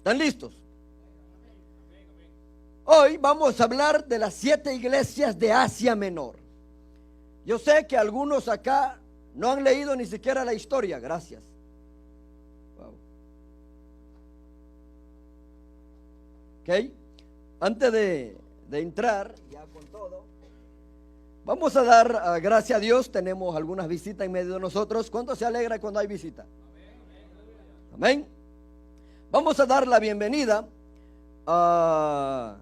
¿Están listos? Hoy vamos a hablar de las 7 iglesias de Asia Menor. Yo sé que algunos acá no han leído ni siquiera la historia. Gracias. Wow. Ok. Antes de entrar ya con todo, vamos a dar gracias a Dios. Tenemos algunas visitas en medio de nosotros. ¿Cuánto se alegra cuando hay visita? Amén. Vamos a dar la bienvenida a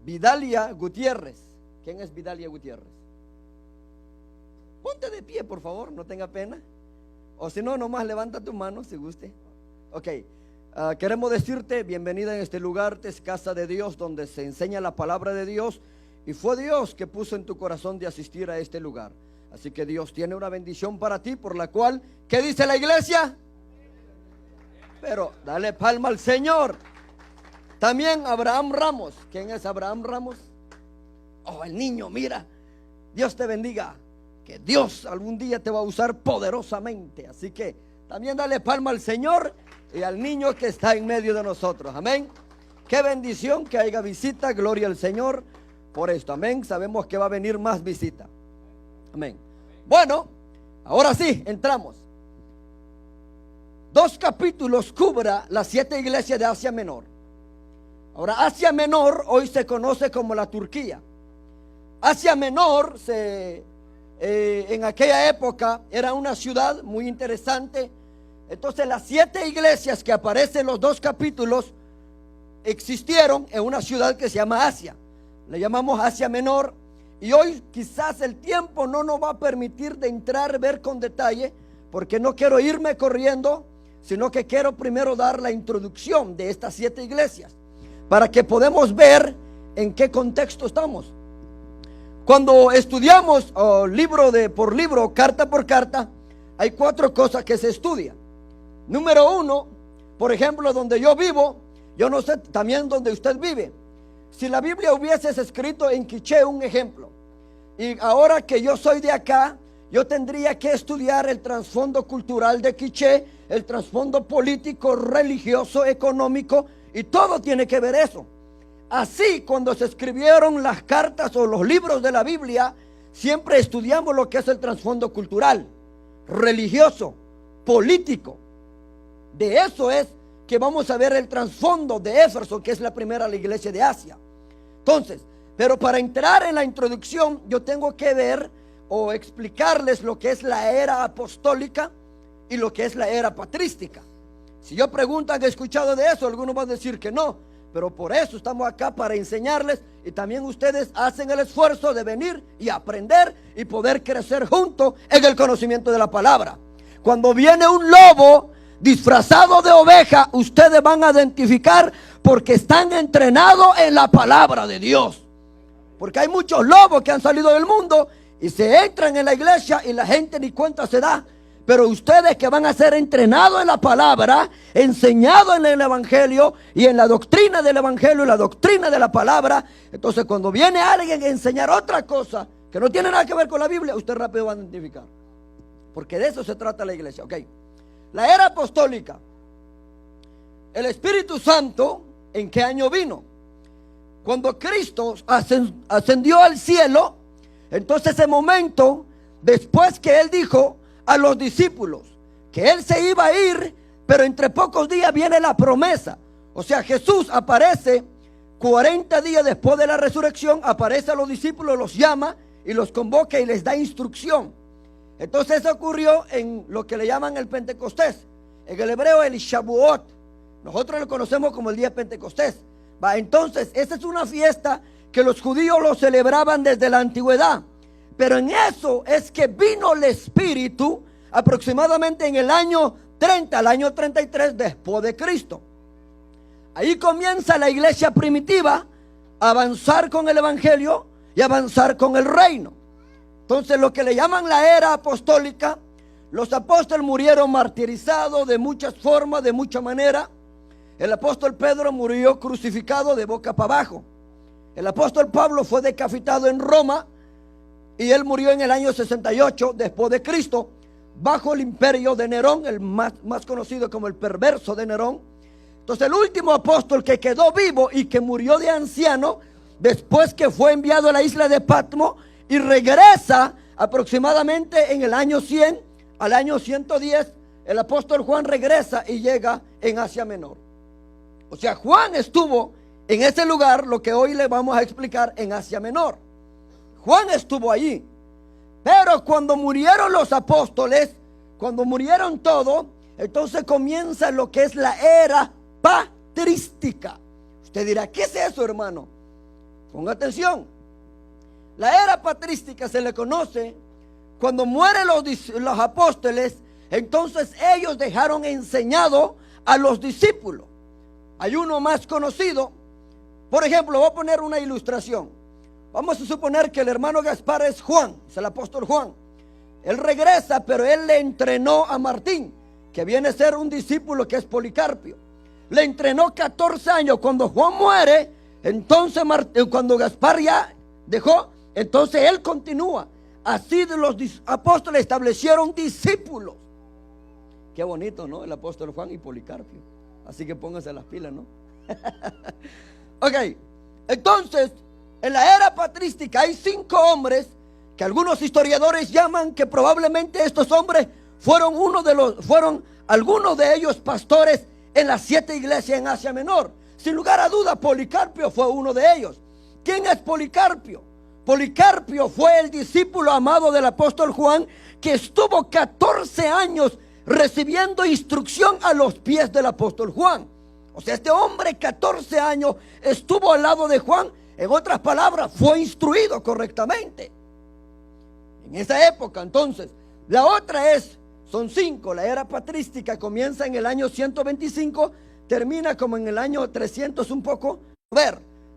Vidalia Gutiérrez. ¿Quién es Vidalia Gutiérrez? Ponte de pie, por favor, no tenga pena. O si no, nomás levanta tu mano si guste. Ok. Queremos decirte bienvenida en este lugar. Es casa de Dios, donde se enseña la palabra de Dios. Y fue Dios que puso en tu corazón de asistir a este lugar. Así que Dios tiene una bendición para ti, por la cual, ¿qué dice la iglesia? Pero dale palma al Señor. También Abraham Ramos. ¿Quién es Abraham Ramos? Oh, el niño, mira. Dios te bendiga. Que Dios algún día te va a usar poderosamente. Así que también dale palma al Señor y al niño que está en medio de nosotros. Amén. Qué bendición que haya visita. Gloria al Señor por esto. Amén. Sabemos que va a venir más visita. Amén. Bueno, ahora sí, entramos. 2 capítulos cubra las 7 iglesias de Asia Menor. Ahora, Asia Menor hoy se conoce como la Turquía. Asia Menor en aquella época era una ciudad muy interesante. Entonces las 7 iglesias que aparecen en los 2 capítulos existieron en una ciudad que se llama Asia. Le llamamos Asia Menor. Y hoy quizás el tiempo no nos va a permitir de entrar, ver con detalle, porque no quiero irme corriendo, sino que quiero primero dar la introducción de estas 7 iglesias, para que podamos ver en qué contexto estamos. Cuando estudiamos por libro, carta por carta, hay 4 cosas que se estudian. Número 1, por ejemplo, donde yo vivo, yo no sé también donde usted vive. Si la Biblia hubiese escrito en quiché un ejemplo, y ahora que yo soy de acá, yo tendría que estudiar el trasfondo cultural de quiché, el trasfondo político, religioso, económico, y todo tiene que ver eso. Así, cuando se escribieron las cartas o los libros de la Biblia, siempre estudiamos lo que es el trasfondo cultural, religioso, político. De eso es que vamos a ver el trasfondo de Éfeso, que es la primera la iglesia de Asia. Entonces, pero para entrar en la introducción, yo tengo que ver o explicarles lo que es la era apostólica y lo que es la era patrística. Si yo pregunto, ¿han escuchado de eso? Algunos van a decir que no, pero por eso estamos acá, para enseñarles, y también ustedes hacen el esfuerzo de venir y aprender y poder crecer juntos en el conocimiento de la palabra. Cuando viene un lobo disfrazado de oveja, ustedes van a identificar porque están entrenados en la palabra de Dios. Porque hay muchos lobos que han salido del mundo y se entran en la iglesia y la gente ni cuenta se da. Pero ustedes que van a ser entrenados en la palabra, enseñados en el evangelio y en la doctrina del evangelio y la doctrina de la palabra, entonces cuando viene alguien a enseñar otra cosa que no tiene nada que ver con la Biblia, usted rápido va a identificar. Porque de eso se trata la iglesia. Ok. La era apostólica. El Espíritu Santo, ¿en qué año vino? Cuando Cristo ascendió al cielo. Entonces ese momento, después que Él dijo a los discípulos que Él se iba a ir, pero entre pocos días viene la promesa. O sea, Jesús aparece 40 días después de la resurrección, aparece a los discípulos, los llama y los convoca y les da instrucción. Entonces eso ocurrió en lo que le llaman el Pentecostés. En el hebreo el Shavuot. Nosotros lo conocemos como el día de Pentecostés. Entonces esa es una fiesta que los judíos lo celebraban desde la antigüedad. Pero en eso es que vino el Espíritu aproximadamente en el año 30, al año 33 después de Cristo. Ahí comienza la iglesia primitiva a avanzar con el evangelio y avanzar con el reino. Entonces lo que le llaman la era apostólica, los apóstoles murieron martirizados de muchas formas, de mucha manera. El apóstol Pedro murió crucificado de boca para abajo. El apóstol Pablo fue decapitado en Roma y él murió en el año 68 después de Cristo, bajo el imperio de Nerón, el más conocido como el perverso de Nerón. Entonces el último apóstol que quedó vivo y que murió de anciano, después que fue enviado a la isla de Patmos y regresa aproximadamente en el año 100, al año 110, el apóstol Juan regresa y llega en Asia Menor. O sea, Juan estuvo en ese lugar, lo que hoy le vamos a explicar, en Asia Menor. Juan estuvo allí. Pero cuando murieron los apóstoles, cuando murieron todos, entonces comienza lo que es la era patrística. Usted dirá, ¿qué es eso, hermano? Ponga atención. La era patrística se le conoce cuando mueren los apóstoles. Entonces ellos dejaron enseñado a los discípulos. Hay uno más conocido. Por ejemplo, voy a poner una ilustración. Vamos a suponer que el hermano Gaspar es Juan, es el apóstol Juan. Él regresa, pero él le entrenó a Martín, que viene a ser un discípulo que es Policarpio. Le entrenó 14 años. Cuando Juan muere, entonces cuando Gaspar ya dejó, entonces él continúa. Así de los apóstoles establecieron discípulos. Qué bonito, ¿no? El apóstol Juan y Policarpio. Así que pónganse las pilas, ¿no? Ok, entonces en la era patrística hay 5 hombres que algunos historiadores llaman que probablemente estos hombres fueron algunos de ellos pastores en las 7 iglesias en Asia Menor. Sin lugar a duda, Policarpio fue uno de ellos. ¿Quién es Policarpio? Policarpio fue el discípulo amado del apóstol Juan, que estuvo 14 años recibiendo instrucción a los pies del apóstol Juan. O sea, este hombre 14 años estuvo al lado de Juan. En otras palabras, fue instruido correctamente en esa época. Entonces, la otra son 5. La era patrística comienza en el año 125, termina como en el año 300 un poco.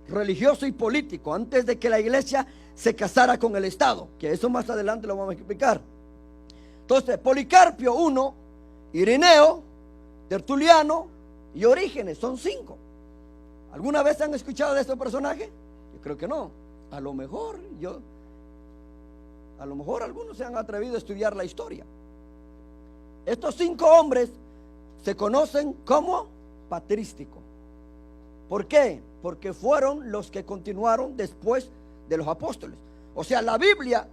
Religioso y político, antes de que la iglesia se casara con el Estado, que eso más adelante lo vamos a explicar. Entonces, Policarpio 1, Ireneo, Tertuliano y Orígenes, son 5. ¿Alguna vez han escuchado de estos personajes? Yo creo que no. A lo mejor algunos se han atrevido a estudiar la historia. Estos 5 hombres se conocen como patrísticos. ¿Por qué? Porque fueron los que continuaron después de los apóstoles. O sea, la Biblia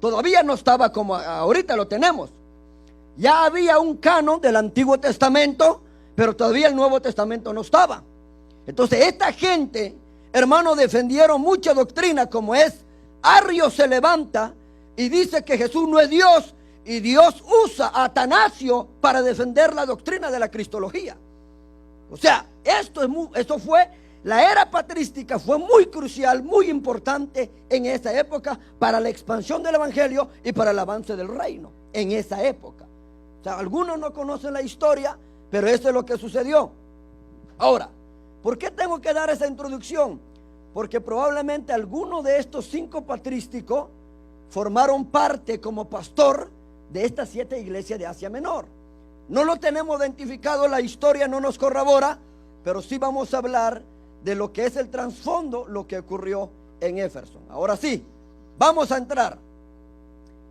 todavía no estaba como ahorita lo tenemos. Ya había un canon del Antiguo Testamento, pero todavía el Nuevo Testamento no estaba. Entonces esta gente, hermano, defendieron mucha doctrina, como es: Arrio se levanta y dice que Jesús no es Dios, y Dios usa a Atanasio para defender la doctrina de la cristología. O sea, esto fue, la era patrística fue muy crucial, muy importante en esa época para la expansión del evangelio y para el avance del reino en esa época. O sea, algunos no conocen la historia, pero eso es lo que sucedió. Ahora, ¿por qué tengo que dar esa introducción? Porque probablemente algunos de estos 5 patrísticos formaron parte como pastor de estas 7 iglesias de Asia Menor. No lo tenemos identificado, la historia no nos corrobora, pero sí vamos a hablar de lo que es el trasfondo, lo que ocurrió en Éfeso. Ahora sí, vamos a entrar.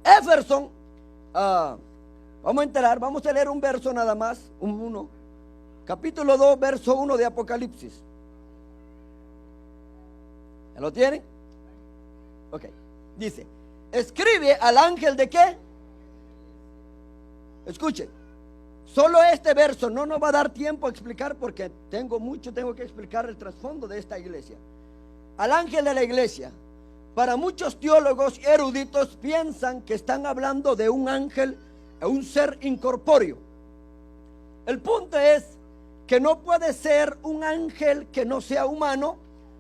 Éfeso, vamos a leer un verso nada más, capítulo 2, verso 1 de Apocalipsis. ¿Ya lo tienen? Ok, dice: escribe al ángel de ¿qué? Escuchen. Solo este verso no nos va a dar tiempo a explicar, porque tengo que explicar el trasfondo de esta iglesia. Al ángel de la iglesia. Para muchos teólogos y eruditos piensan que están hablando de un ángel, un ser incorpóreo. El punto es que no puede ser un ángel que no sea humano.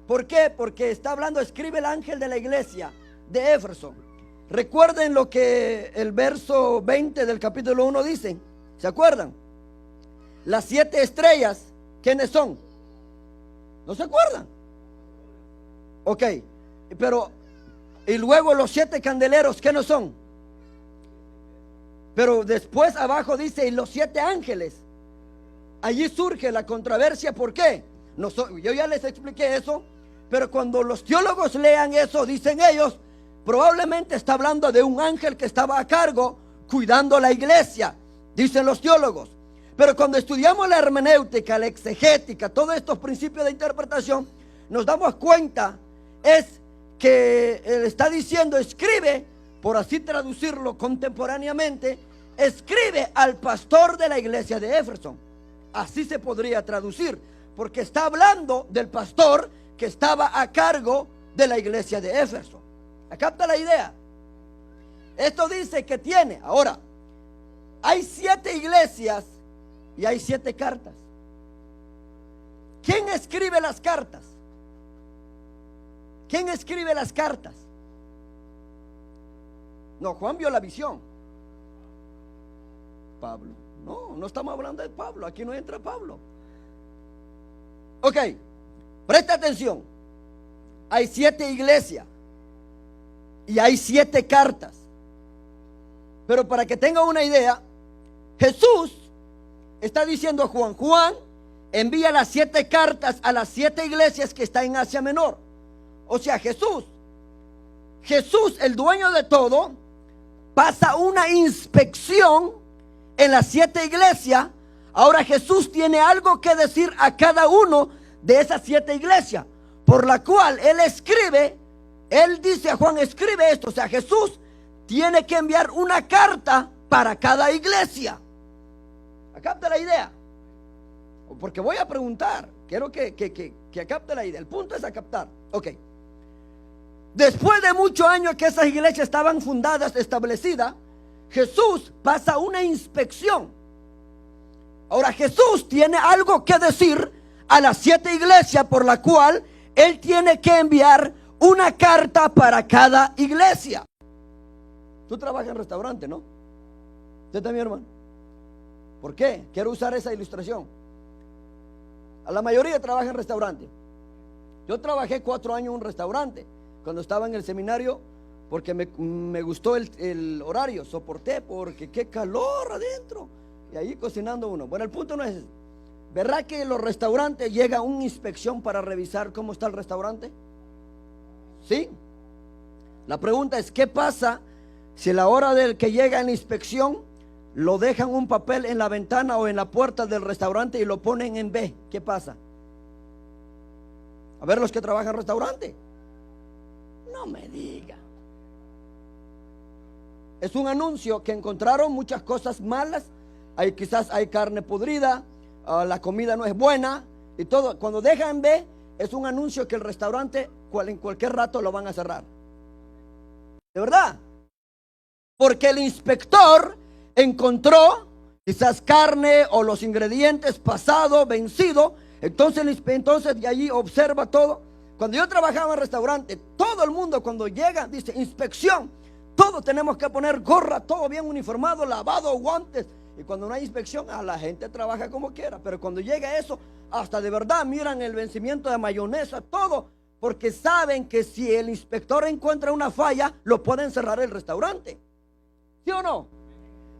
¿Por qué? Porque está hablando, escribe el ángel de la iglesia de Éfeso. Recuerden lo que el verso 20 del capítulo 1 dice. ¿Se acuerdan? Las 7 estrellas, ¿quiénes son? ¿No se acuerdan? Ok, pero y luego los 7 candeleros, ¿quiénes son? Pero después abajo dice: y los 7 ángeles. Allí surge la controversia. ¿Por qué? Yo ya les expliqué eso, pero cuando los teólogos lean eso, dicen ellos, probablemente está hablando de un ángel que estaba a cargo cuidando la iglesia. Dicen los teólogos. Pero cuando estudiamos la hermenéutica, la exegética, todos estos principios de interpretación, nos damos cuenta es que él está diciendo, escribe, por así traducirlo contemporáneamente, escribe al pastor de la iglesia de Éfeso. Así se podría traducir, porque está hablando del pastor que estaba a cargo de la iglesia de Éfeso. ¿Capta la idea? Esto dice que tiene, ahora, hay 7 iglesias y hay 7 cartas. ¿Quién escribe las cartas? ¿Quién escribe las cartas? No, Juan vio la visión. Pablo. No, no estamos hablando de Pablo. Aquí no entra Pablo. Ok, presta atención. Hay 7 iglesias y hay 7 cartas. Pero para que tenga una idea, Jesús está diciendo a Juan, Juan envía las 7 cartas a las 7 iglesias que están en Asia Menor. O sea, Jesús, el dueño de todo, pasa una inspección en las 7 iglesias. Ahora Jesús tiene algo que decir a cada uno de esas 7 iglesias, por la cual él escribe, él dice a Juan, escribe esto. O sea, Jesús tiene que enviar una carta para cada iglesia. ¿Capta la idea? Porque voy a preguntar, quiero que capte la idea. El punto es a captar. Ok. Después de muchos años que esas iglesias estaban fundadas, establecidas, Jesús pasa una inspección. Ahora Jesús tiene algo que decir a las 7 iglesias, por la cual él tiene que enviar una carta para cada iglesia. Tú trabajas en restaurante, ¿no? ¿Usted también, hermano? ¿Por qué? Quiero usar esa ilustración. A la mayoría trabaja en restaurante. Yo trabajé 4 años en un restaurante cuando estaba en el seminario, porque me gustó el horario. Soporté porque qué calor adentro, y ahí cocinando uno. Bueno, el punto no es eso. ¿Verdad que en los restaurantes llega una inspección para revisar cómo está el restaurante? ¿Sí? La pregunta es, ¿qué pasa si a la hora del que llega la inspección lo dejan un papel en la ventana o en la puerta del restaurante y lo ponen en B? ¿Qué pasa? A ver, los que trabajan en restaurante, no me diga. Es un anuncio que encontraron muchas cosas malas. Quizás hay carne podrida, la comida no es buena y todo. Cuando dejan B, es un anuncio que el restaurante en cualquier rato lo van a cerrar. ¿De verdad? Porque el inspector encontró quizás carne o los ingredientes pasado, vencido. Entonces de allí observa todo. Cuando yo trabajaba en restaurante, todo el mundo cuando llega dice inspección. Todos tenemos que poner gorra, todo bien uniformado, lavado, guantes. Y cuando no hay inspección, la gente trabaja como quiera. Pero cuando llega eso, hasta de verdad miran el vencimiento de mayonesa, todo. Porque saben que si el inspector encuentra una falla, lo pueden cerrar el restaurante. ¿Sí o no?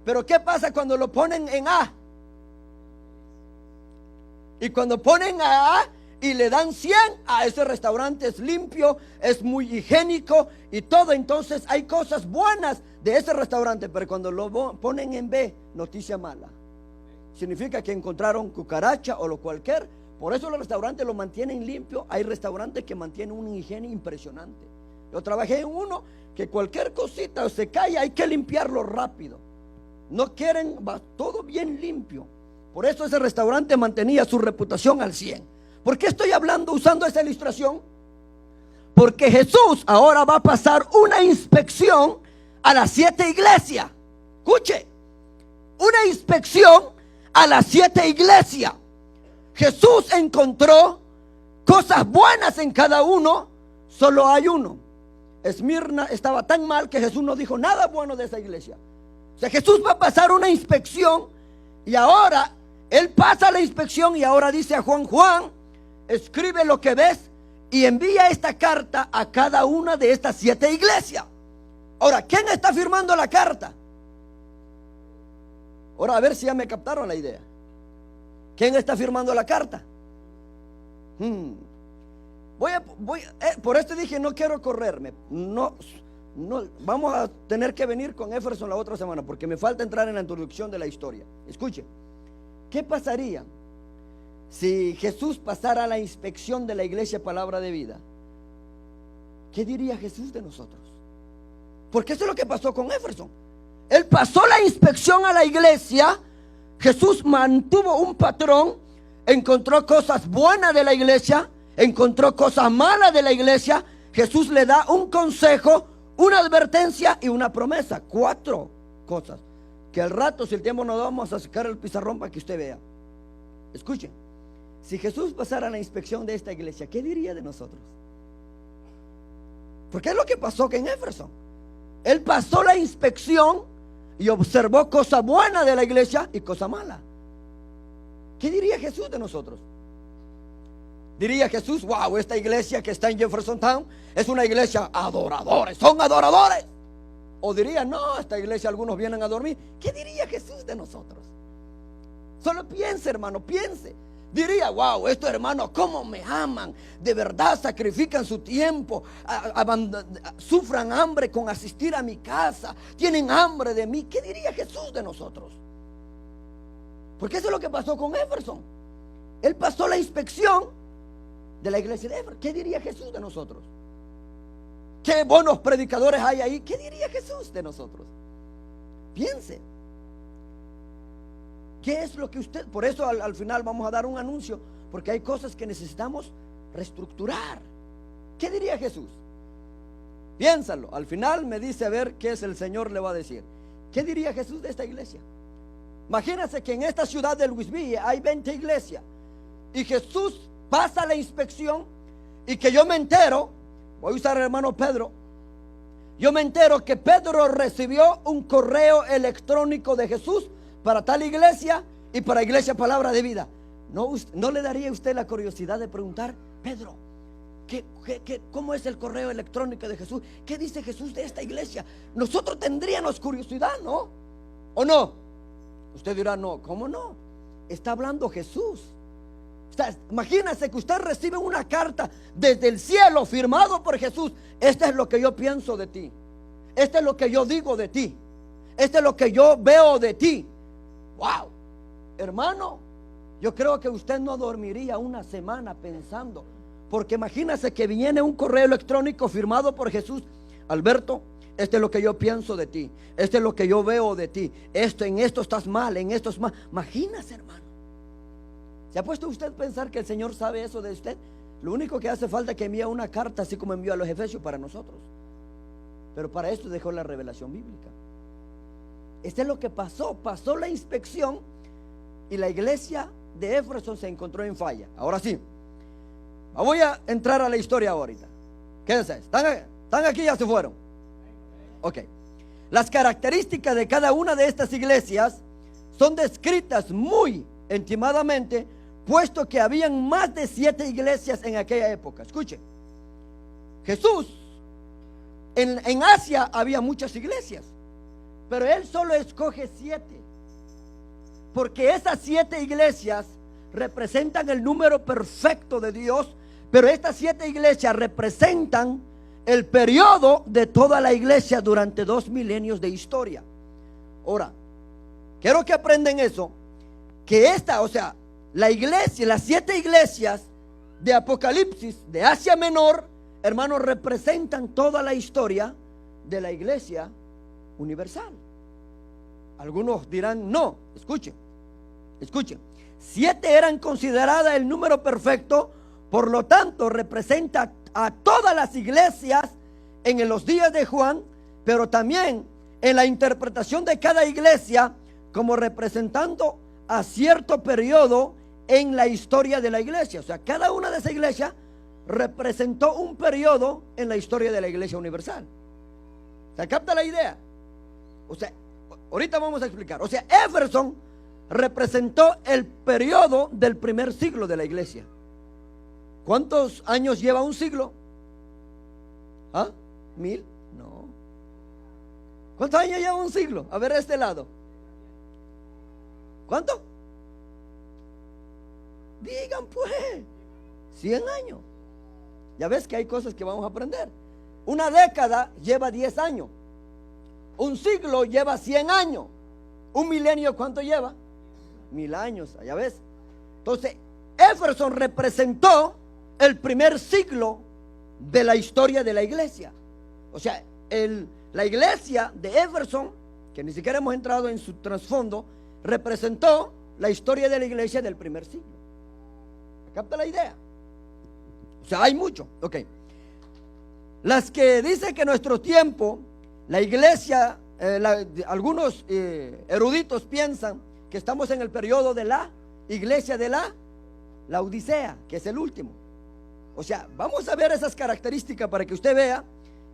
Pero ¿qué pasa cuando lo ponen en A? Y cuando ponen a y le dan 100, a ese restaurante es limpio, es muy higiénico y todo. Entonces hay cosas buenas de ese restaurante. Pero cuando lo ponen en B, noticia mala. Significa que encontraron cucaracha o lo cualquier. Por eso los restaurantes lo mantienen limpio. Hay restaurantes que mantienen una higiene impresionante. Yo trabajé en uno que cualquier cosita se cae, hay que limpiarlo rápido. No quieren, va todo bien limpio. Por eso ese restaurante mantenía su reputación al 100. ¿Por qué estoy hablando usando esa ilustración? Porque Jesús ahora va a pasar una inspección a las 7 iglesias. Escuche, una inspección a las 7 iglesias. Jesús encontró cosas buenas en cada uno, solo hay uno. Esmirna estaba tan mal que Jesús no dijo nada bueno de esa iglesia. O sea, Jesús va a pasar una inspección y ahora él pasa la inspección y ahora dice a Juan, Juan, escribe lo que ves y envía esta carta a cada una de estas 7 iglesias. Ahora, ¿quién está firmando la carta? Ahora, a ver si ya me captaron la idea. ¿Quién está firmando la carta? Por esto dije, no quiero correrme. No, vamos a tener que venir con Éfeso la otra semana porque me falta entrar en la introducción de la historia. Escuche, ¿qué pasaría si Jesús pasara la inspección de la iglesia Palabra de Vida? ¿Qué diría Jesús de nosotros? Porque eso es lo que pasó con Éfeso. Él pasó la inspección a la iglesia. Jesús mantuvo un patrón, encontró cosas buenas de la iglesia, encontró cosas malas de la iglesia. Jesús le da un consejo, una advertencia y una promesa. 4 cosas que al rato, si el tiempo nos da, vamos a sacar el pizarrón para que usted vea. Escuchen, si Jesús pasara la inspección de esta iglesia, ¿qué diría de nosotros? Porque es lo que pasó que en Éfeso. Él pasó la inspección y observó cosas buenas de la iglesia y cosas malas. ¿Qué diría Jesús de nosotros? Diría Jesús: wow, esta iglesia que está en Jefferson Town es una iglesia adoradores, son adoradores. O diría: no, esta iglesia algunos vienen a dormir. ¿Qué diría Jesús de nosotros? Solo piense, hermano, piense. Diría: wow, estos hermanos cómo me aman, de verdad sacrifican su tiempo, sufran hambre con asistir a mi casa, tienen hambre de mí. ¿Qué diría Jesús de nosotros? Porque eso es lo que pasó con Éfeso. Él pasó la inspección de la iglesia de Éfeso. ¿Qué diría Jesús de nosotros? ¿Qué buenos predicadores hay ahí? ¿Qué diría Jesús de nosotros? Piense. ¿Qué es lo que usted? Por eso al final vamos a dar un anuncio, porque hay cosas que necesitamos reestructurar. ¿Qué diría Jesús? Piénsalo. Al final me dice a ver qué es el Señor le va a decir. ¿Qué diría Jesús de esta iglesia? Imagínense que en esta ciudad de Louisville hay 20 iglesias y Jesús pasa la inspección y que yo me entero, voy a usar al hermano Pedro, yo me entero que Pedro recibió un correo electrónico de Jesús para tal iglesia y para iglesia Palabra de Vida. ¿No le daría a usted la curiosidad de preguntar: Pedro, cómo es el correo electrónico de Jesús? ¿Qué dice Jesús de esta iglesia? Nosotros tendríamos curiosidad, ¿no? ¿O no? Usted dirá: no, ¿cómo no? Está hablando Jesús. O sea, imagínese que usted recibe una carta desde el cielo firmado por Jesús. Este es lo que yo pienso de ti. Este es lo que yo digo de ti. Este es lo que yo veo de ti. Wow, hermano, yo creo que usted no dormiría una semana pensando, porque imagínese que viene un correo electrónico firmado por Jesús: Alberto, este es lo que yo pienso de ti, este es lo que yo veo de ti, en esto estás mal, en esto es mal. Imagínese, hermano. ¿Se ha puesto usted a pensar que el Señor sabe eso de usted? Lo único que hace falta es que envíe una carta, así como envió a los Efesios para nosotros. Pero para esto dejó la revelación bíblica. Este es lo que pasó. Pasó la inspección y la iglesia de Éfeso se encontró en falla. Ahora sí, voy a entrar a la historia ahorita. Quédense, ¿están aquí? Ya se fueron. Ok. Las características de cada una de estas iglesias son descritas muy intimadamente, puesto que habían más de 7 iglesias en aquella época. Escuchen, Jesús en Asia había muchas iglesias, pero Él solo escoge 7, porque esas 7 iglesias representan el número perfecto de Dios. Pero estas 7 iglesias representan el periodo de toda la iglesia durante 2 milenios de historia. Ahora, quiero que aprendan eso, que la iglesia, las 7 iglesias de Apocalipsis de Asia Menor, hermanos, representan toda la historia de la iglesia universal. Algunos dirán: no, escuchen. 7 eran consideradas el número perfecto, por lo tanto representa a todas las iglesias en los días de Juan, pero también en la interpretación de cada iglesia como representando a cierto periodo en la historia de la iglesia. O sea, cada una de esas iglesias representó un periodo en la historia de la iglesia universal. ¿Se capta la idea? O sea, ahorita vamos a explicar. O sea, Éfeso representó el periodo del primer siglo de la iglesia. ¿Cuántos años lleva un siglo? ¿Ah? ¿1000? No. ¿Cuántos años lleva un siglo? A ver, a este lado. ¿Cuánto? Digan pues. 100 años. Ya ves que hay cosas que vamos a aprender. Una década lleva 10 años. Un siglo lleva 100 años. Un milenio, ¿cuánto lleva? 1000 años, ya ves. Entonces, Éfeso representó el primer siglo de la historia de la iglesia. O sea, la iglesia de Éfeso, que ni siquiera hemos entrado en su trasfondo, representó la historia de la iglesia del primer siglo. ¿Capta la idea? O sea, hay mucho. Ok. Las que dicen que en nuestro tiempo la iglesia, algunos eruditos piensan que estamos en el periodo de la iglesia de la Odisea, que es el último. O sea, vamos a ver esas características para que usted vea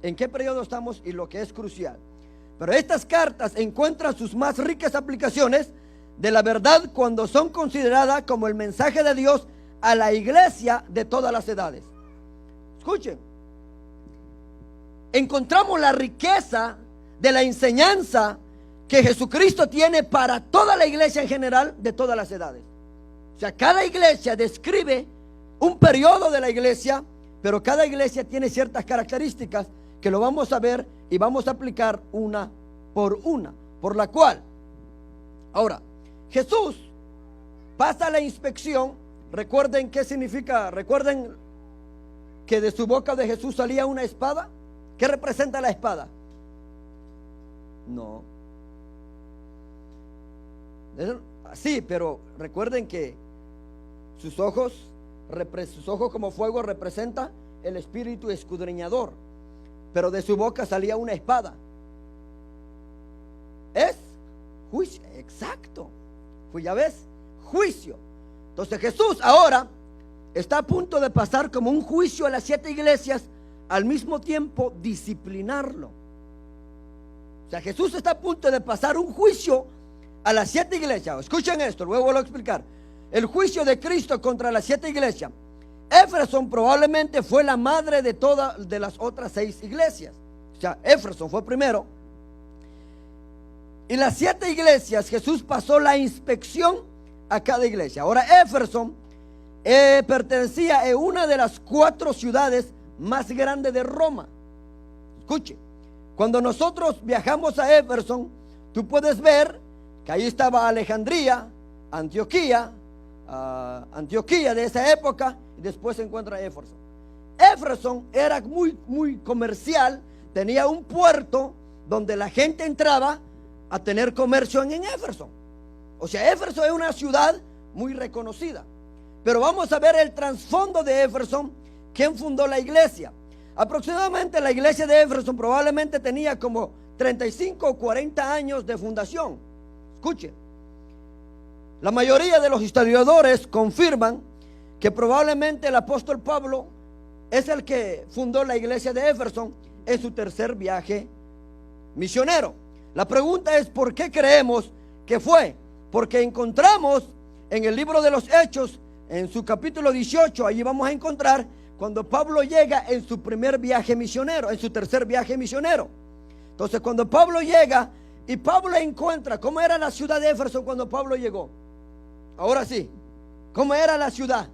en qué periodo estamos y lo que es crucial. Pero estas cartas encuentran sus más ricas aplicaciones de la verdad cuando son consideradas como el mensaje de Dios a la iglesia de todas las edades. Escuchen, encontramos la riqueza de la enseñanza que Jesucristo tiene para toda la iglesia en general de todas las edades. O sea, cada iglesia describe un periodo de la iglesia, pero cada iglesia tiene ciertas características que lo vamos a ver y vamos a aplicar una, por la cual, ahora, Jesús pasa la inspección. Recuerden qué significa, recuerden que de su boca de Jesús salía una espada. ¿Qué representa la espada? No. Sí, pero recuerden que sus ojos como fuego representa el espíritu escudriñador, pero de su boca salía una espada. Es juicio, exacto. Ya ves, juicio. Entonces Jesús ahora está a punto de pasar como un juicio a las 7 iglesias, al mismo tiempo disciplinarlo. O sea, Jesús está a punto de pasar un juicio a las 7 iglesias. Escuchen esto, luego voy a explicar. El juicio de Cristo contra las 7 iglesias. Éfeso probablemente fue la madre de todas de las otras 6 iglesias. O sea, Éfeso fue primero. Y las 7 iglesias, Jesús pasó la inspección a cada iglesia. Ahora, Éfeso pertenecía a una de las 4 ciudades más grandes de Roma. Escuche, cuando nosotros viajamos a Éfeso, tú puedes ver que ahí estaba Alejandría, Antioquía de esa época, y después se encuentra Éfeso. Éfeso era muy comercial, tenía un puerto donde la gente entraba a tener comercio en Éfeso. O sea, Éfeso es una ciudad muy reconocida. Pero vamos a ver el trasfondo de Éfeso. ¿Quién fundó la iglesia? Aproximadamente la iglesia de Éfeso probablemente tenía como 35 o 40 años de fundación. Escuche, la mayoría de los historiadores confirman que probablemente el apóstol Pablo es el que fundó la iglesia de Éfeso en su tercer viaje misionero. La pregunta es, ¿por qué creemos que fue? Porque encontramos en el libro de los Hechos, en su capítulo 18, allí vamos a encontrar cuando Pablo llega en su primer viaje misionero, en su tercer viaje misionero. Entonces, cuando Pablo llega y Pablo encuentra cómo era la ciudad de Éfeso cuando Pablo llegó. Ahora sí, ¿cómo era la ciudad?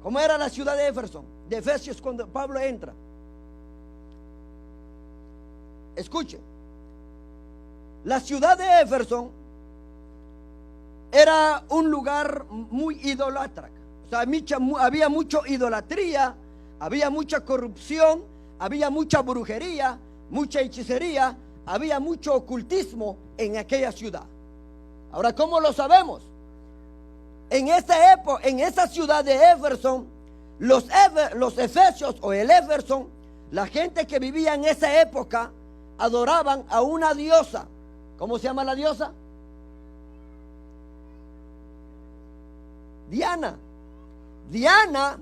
¿Cómo era la ciudad de Éfeso? De Efesios cuando Pablo entra. Escuche, la ciudad de Éfeso era un lugar muy idolatra. O sea, había mucha idolatría, había mucha corrupción, había mucha brujería, mucha hechicería, había mucho ocultismo en aquella ciudad. Ahora, ¿cómo lo sabemos? En esa época, en esa ciudad de Éfeso, los efesios o el Éfeso, la gente que vivía en esa época adoraban a una diosa. ¿Cómo se llama la diosa? Diana. Diana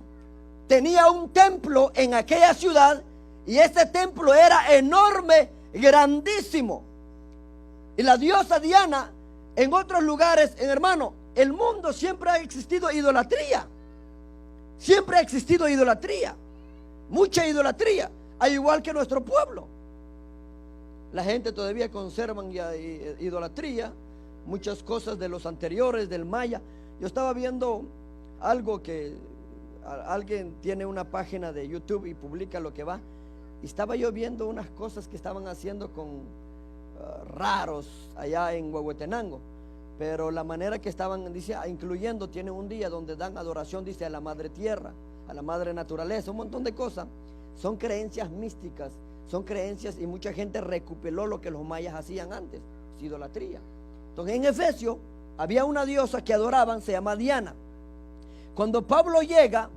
tenía un templo en aquella ciudad y ese templo era enorme, grandísimo. Y la diosa Diana, en otros lugares, hermano, el mundo siempre ha existido idolatría. Siempre ha existido idolatría. Mucha idolatría, al igual que nuestro pueblo. La gente todavía conserva idolatría, muchas cosas de los anteriores, del maya. Yo estaba viendo algo que alguien tiene una página de YouTube y publica lo que va. Y estaba yo viendo unas cosas que estaban haciendo con raros allá en Huehuetenango. pero la manera que estaban, dice, incluyendo, tienen un día donde dan adoración, dice, a la madre tierra, a la madre naturaleza, un montón de cosas. Son creencias místicas, son creencias, y mucha gente recuperó lo que los mayas hacían antes, idolatría. Entonces en Efesios había una diosa que adoraban, se llama Diana. Cuando Pablo llega,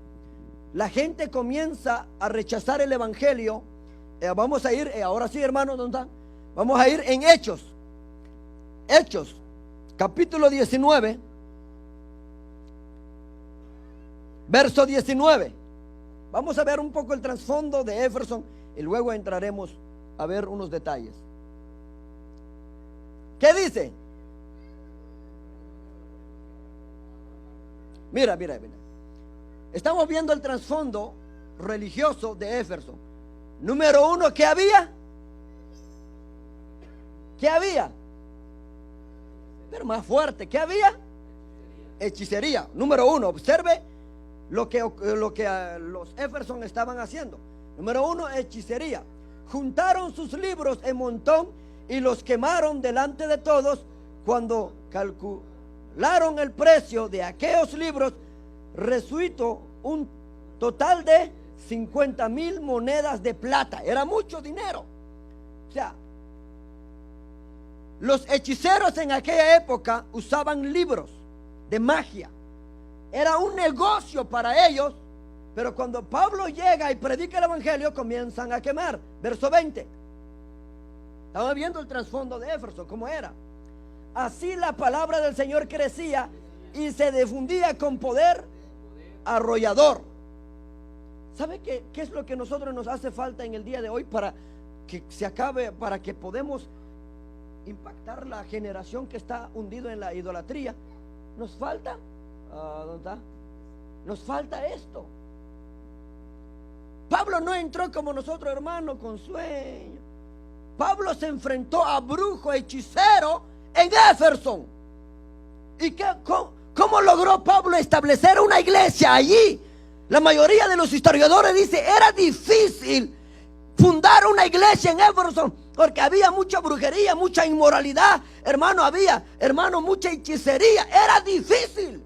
la gente comienza a rechazar el evangelio. Vamos a ir, ahora sí, hermanos, ¿dónde están? Vamos a ir en Hechos, capítulo 19, verso 19. Vamos a ver un poco el trasfondo de Éfeso y luego entraremos a ver unos detalles. ¿Qué dice? Mira. Estamos viendo el trasfondo religioso de Éfeso. Número uno, ¿qué había? ¿Qué había? Pero más fuerte, ¿qué había? Hechicería. Número uno, observe lo que los Éfesos estaban haciendo. Número uno, hechicería. Juntaron sus libros en montón y los quemaron delante de todos. Cuando calcularon el precio de aquellos libros, resultó un total de 50,000 monedas de plata. Era mucho dinero. O sea, los hechiceros en aquella época usaban libros de magia. Era un negocio para ellos. Pero cuando Pablo llega y predica el evangelio, comienzan a quemar. Verso 20. Estamos viendo el trasfondo de Éfeso, cómo era. Así la palabra del Señor crecía y se difundía con poder arrollador. ¿Sabe qué es lo que a nosotros nos hace falta en el día de hoy para que se acabe, para que podamos impactar la generación que está hundido en la idolatría? Nos falta, ¿dónde está? Nos falta esto. Pablo no entró como nosotros, hermano, con sueño. Pablo se enfrentó a brujo, hechicero en Éfeso. ¿Y cómo logró Pablo establecer una iglesia allí? La mayoría de los historiadores dicen, era difícil fundar una iglesia en Éfeso porque había mucha brujería, mucha inmoralidad, hermano, mucha hechicería. Era difícil.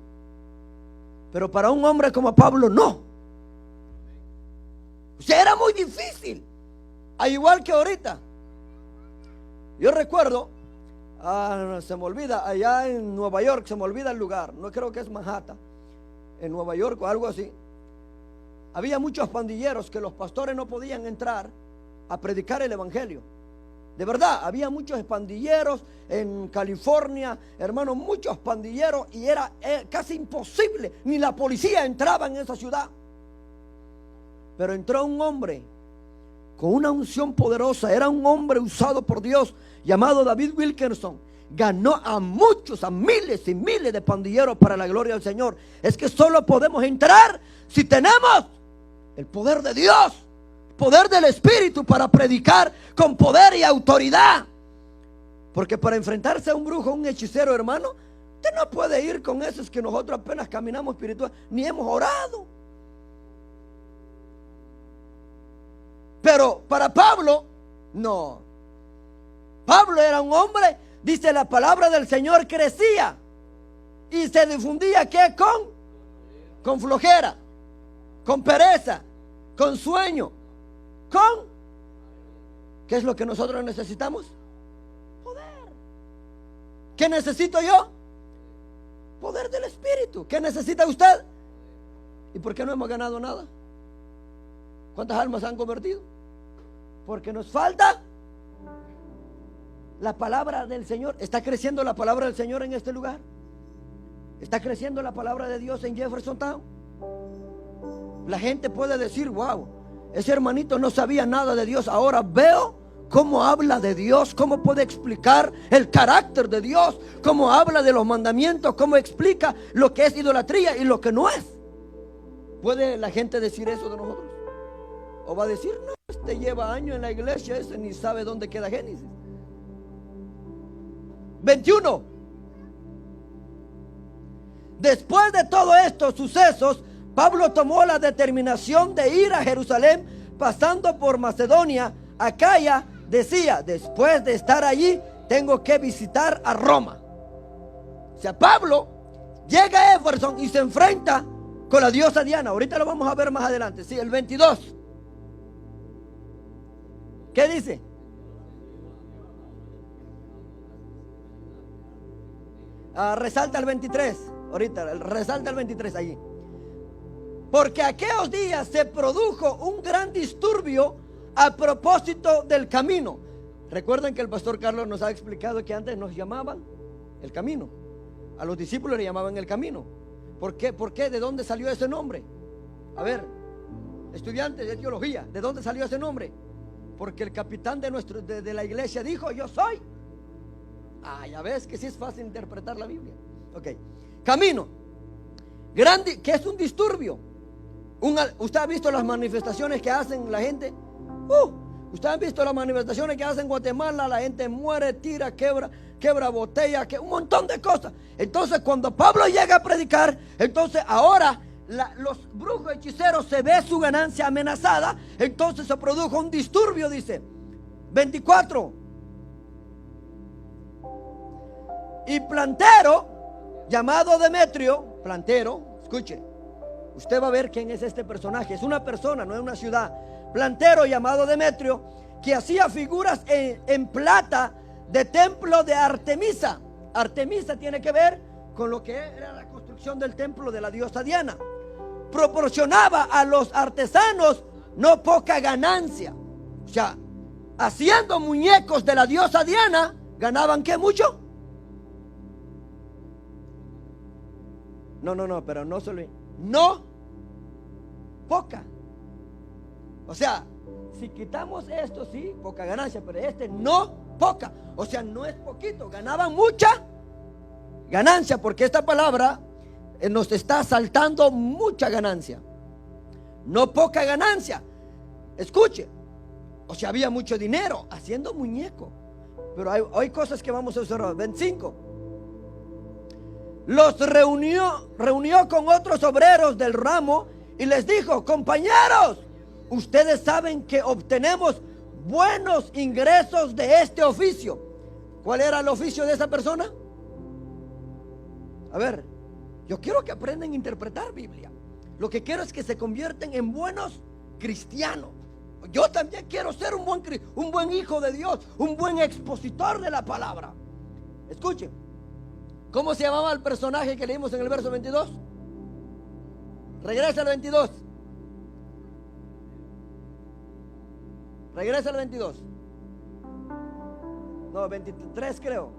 Pero para un hombre como Pablo, no. O sea, era muy difícil. Al igual que ahorita. Yo recuerdo, se me olvida, allá en Nueva York, se me olvida el lugar, no creo que es Manhattan, en Nueva York o algo así. Había muchos pandilleros que los pastores no podían entrar a predicar el evangelio. De verdad, había muchos pandilleros en California, hermano, muchos pandilleros, y era casi imposible, ni la policía entraba en esa ciudad. Pero entró un hombre con una unción poderosa, era un hombre usado por Dios, llamado David Wilkerson. Ganó a muchos, a miles y miles de pandilleros para la gloria del Señor. Es que solo podemos entrar si tenemos el poder de Dios, poder del Espíritu, para predicar con poder y autoridad. Porque para enfrentarse a un brujo, a un hechicero, hermano, usted no puede ir con esos que nosotros apenas caminamos espiritual, ni hemos orado. Pero para Pablo, no. Pablo era un hombre, dice la palabra del Señor, crecía y se difundía, ¿qué? Con flojera, con pereza, con sueño, ¿qué es lo que nosotros necesitamos? Poder. ¿Qué necesito yo? Poder del Espíritu. ¿Qué necesita usted? ¿Y por qué no hemos ganado nada? ¿Cuántas almas han convertido? Porque nos falta la palabra del Señor. ¿Está creciendo la palabra del Señor en este lugar? ¿Está creciendo la palabra de Dios en Jeffersontown? La gente puede decir, wow, ese hermanito no sabía nada de Dios. Ahora veo cómo habla de Dios, cómo puede explicar el carácter de Dios, cómo habla de los mandamientos, cómo explica lo que es idolatría y lo que no es. ¿Puede la gente decir eso de nosotros? ¿O va a decir, no, este lleva años en la iglesia, ese ni sabe dónde queda Génesis? 21. Después de todos estos sucesos, Pablo tomó la determinación de ir a Jerusalén, pasando por Macedonia, Acaya. Decía, después de estar allí, tengo que visitar a Roma. sea, Pablo llega a Éfeso y se enfrenta con la diosa Diana. Ahorita lo vamos a ver más adelante. Sí, el 22. ¿Qué dice? Resalta el 23. Ahorita, resalta el 23 allí. Porque aquellos días se produjo un gran disturbio a propósito del camino. Recuerden que el pastor Carlos nos ha explicado que antes nos llamaban el camino. A los discípulos le llamaban el camino. ¿Por qué? ¿Por qué? ¿De dónde salió ese nombre? A ver, estudiantes de teología, ¿de dónde salió ese nombre? Porque el capitán de la iglesia dijo: yo soy. Ya ves que sí es fácil interpretar la Biblia. Ok, camino grande, que es un disturbio. ¿Usted ha visto las manifestaciones que hacen la gente? ¿Usted ha visto las manifestaciones que hacen en Guatemala? La gente muere, tira, quebra botella, un montón de cosas. Entonces cuando Pablo llega a predicar, entonces ahora los brujos hechiceros, se ve su ganancia amenazada. Entonces se produjo un disturbio, dice 24. Y Plantero, llamado Demetrio, Plantero, escuche, usted va a ver quién es este personaje. Es una persona, no es una ciudad. Plantero, llamado Demetrio, que hacía figuras en plata de templo de Artemisa. Artemisa tiene que ver con lo que era la construcción del templo de la diosa Diana. Proporcionaba a los artesanos no poca ganancia. O sea, haciendo muñecos de la diosa Diana, ¿ganaban qué mucho? No, pero no solo, no poca. O sea, si quitamos esto, sí, poca ganancia, pero este no poca. O sea, no es poquito, ganaban mucha ganancia, porque esta palabra nos está saltando mucha ganancia, no poca ganancia. Escuche, o sea, había mucho dinero haciendo muñeco. Pero hay cosas que vamos a observar. 25. Los reunió con otros obreros del ramo y les dijo: compañeros, ustedes saben que obtenemos buenos ingresos de este oficio. ¿Cuál era el oficio de esa persona? A ver, yo quiero que aprendan a interpretar Biblia. Lo que quiero es que se convierten en buenos cristianos. Yo también quiero ser un buen hijo de Dios, un buen expositor de la palabra. Escuchen, ¿cómo se llamaba el personaje que leímos en el verso 22? Regresa al 22. Regresa al 22. No, 23 creo.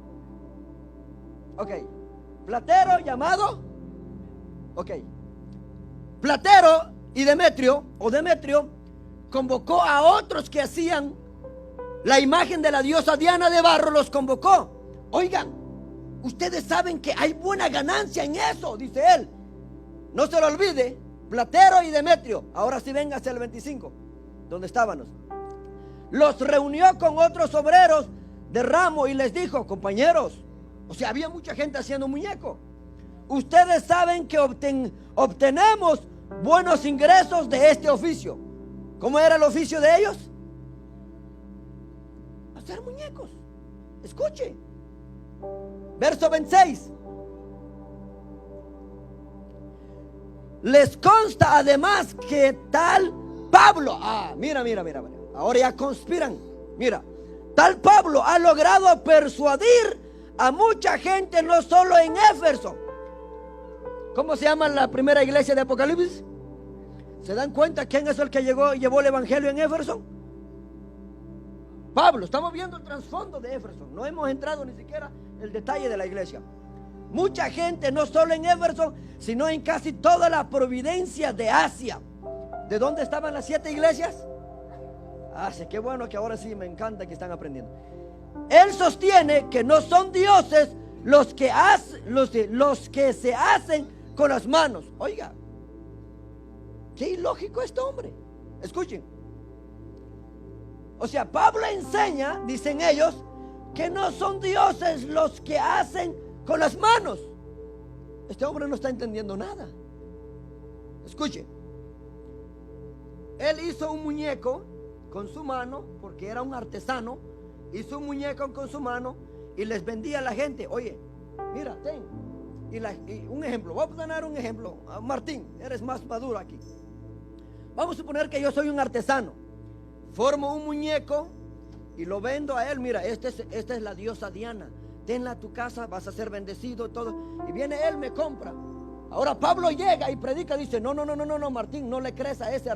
Ok. Platero, llamado. Ok. Platero y Demetrio convocó a otros que hacían la imagen de la diosa Diana de barro. Los convocó. Oigan, ustedes saben que hay buena ganancia en eso, dice él. No se lo olvide, Platero y Demetrio. Ahora sí venga hacia el 25, donde estábamos. Los reunió con otros obreros de ramo y les dijo: compañeros, o sea, había mucha gente haciendo muñeco. Ustedes saben que obtenemos buenos ingresos de este oficio. ¿Cómo era el oficio de ellos? Hacer muñecos. Escuche. Verso 26. Les consta además que tal Pablo, mira. Ahora ya conspiran. Mira, tal Pablo ha logrado persuadir a mucha gente, no solo en Éfeso. ¿Cómo se llama la primera iglesia de Apocalipsis? ¿Se dan cuenta quién es el que llevó el evangelio en Éfeso? Pablo. Estamos viendo el trasfondo de Éfeso. No hemos entrado ni siquiera en el detalle de la iglesia. Mucha gente, no solo en Éfeso, sino en casi toda la provincia de Asia. ¿De dónde estaban las 7 iglesias? Sí, qué bueno que ahora sí me encanta que están aprendiendo. Él sostiene que no son dioses los que se hacen con las manos. Oiga, qué ilógico este hombre. Escuchen. O sea, Pablo enseña, dicen ellos, que no son dioses los que hacen con las manos. Este hombre no está entendiendo nada. Escuche. Él hizo un muñeco con su mano, porque era un artesano. Hizo un muñeco con su mano y les vendía a la gente. Oye, mira, ten, y un ejemplo, voy a dar un ejemplo. Martín, eres más maduro aquí. Vamos a suponer que yo soy un artesano, formo un muñeco y lo vendo a él. Mira, esta es la diosa Diana, tenla a tu casa, vas a ser bendecido, todo. Y viene él, me compra. Ahora Pablo llega y predica, dice, no, Martín, no le crees a ese,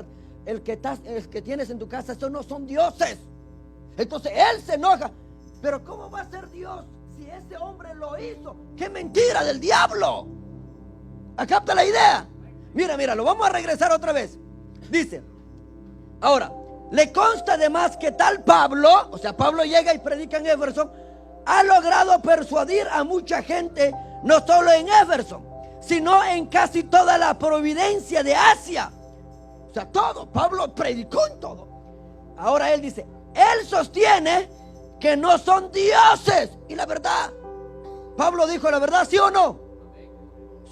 el que tienes en tu casa, esos no son dioses. Entonces él se enoja. Pero ¿cómo va a ser Dios si ese hombre lo hizo? ¡Qué mentira del diablo! ¿Capta la idea? Mira, lo vamos a regresar otra vez. Dice, ahora, le consta además que tal Pablo, o sea, Pablo llega y predica en Éfeso, ha logrado persuadir a mucha gente, no solo en Éfeso, sino en casi toda la provincia de Asia. O sea, todo, Pablo predicó en todo. Ahora él dice, él sostiene que no son dioses. Y la verdad, Pablo dijo la verdad, ¿sí o no?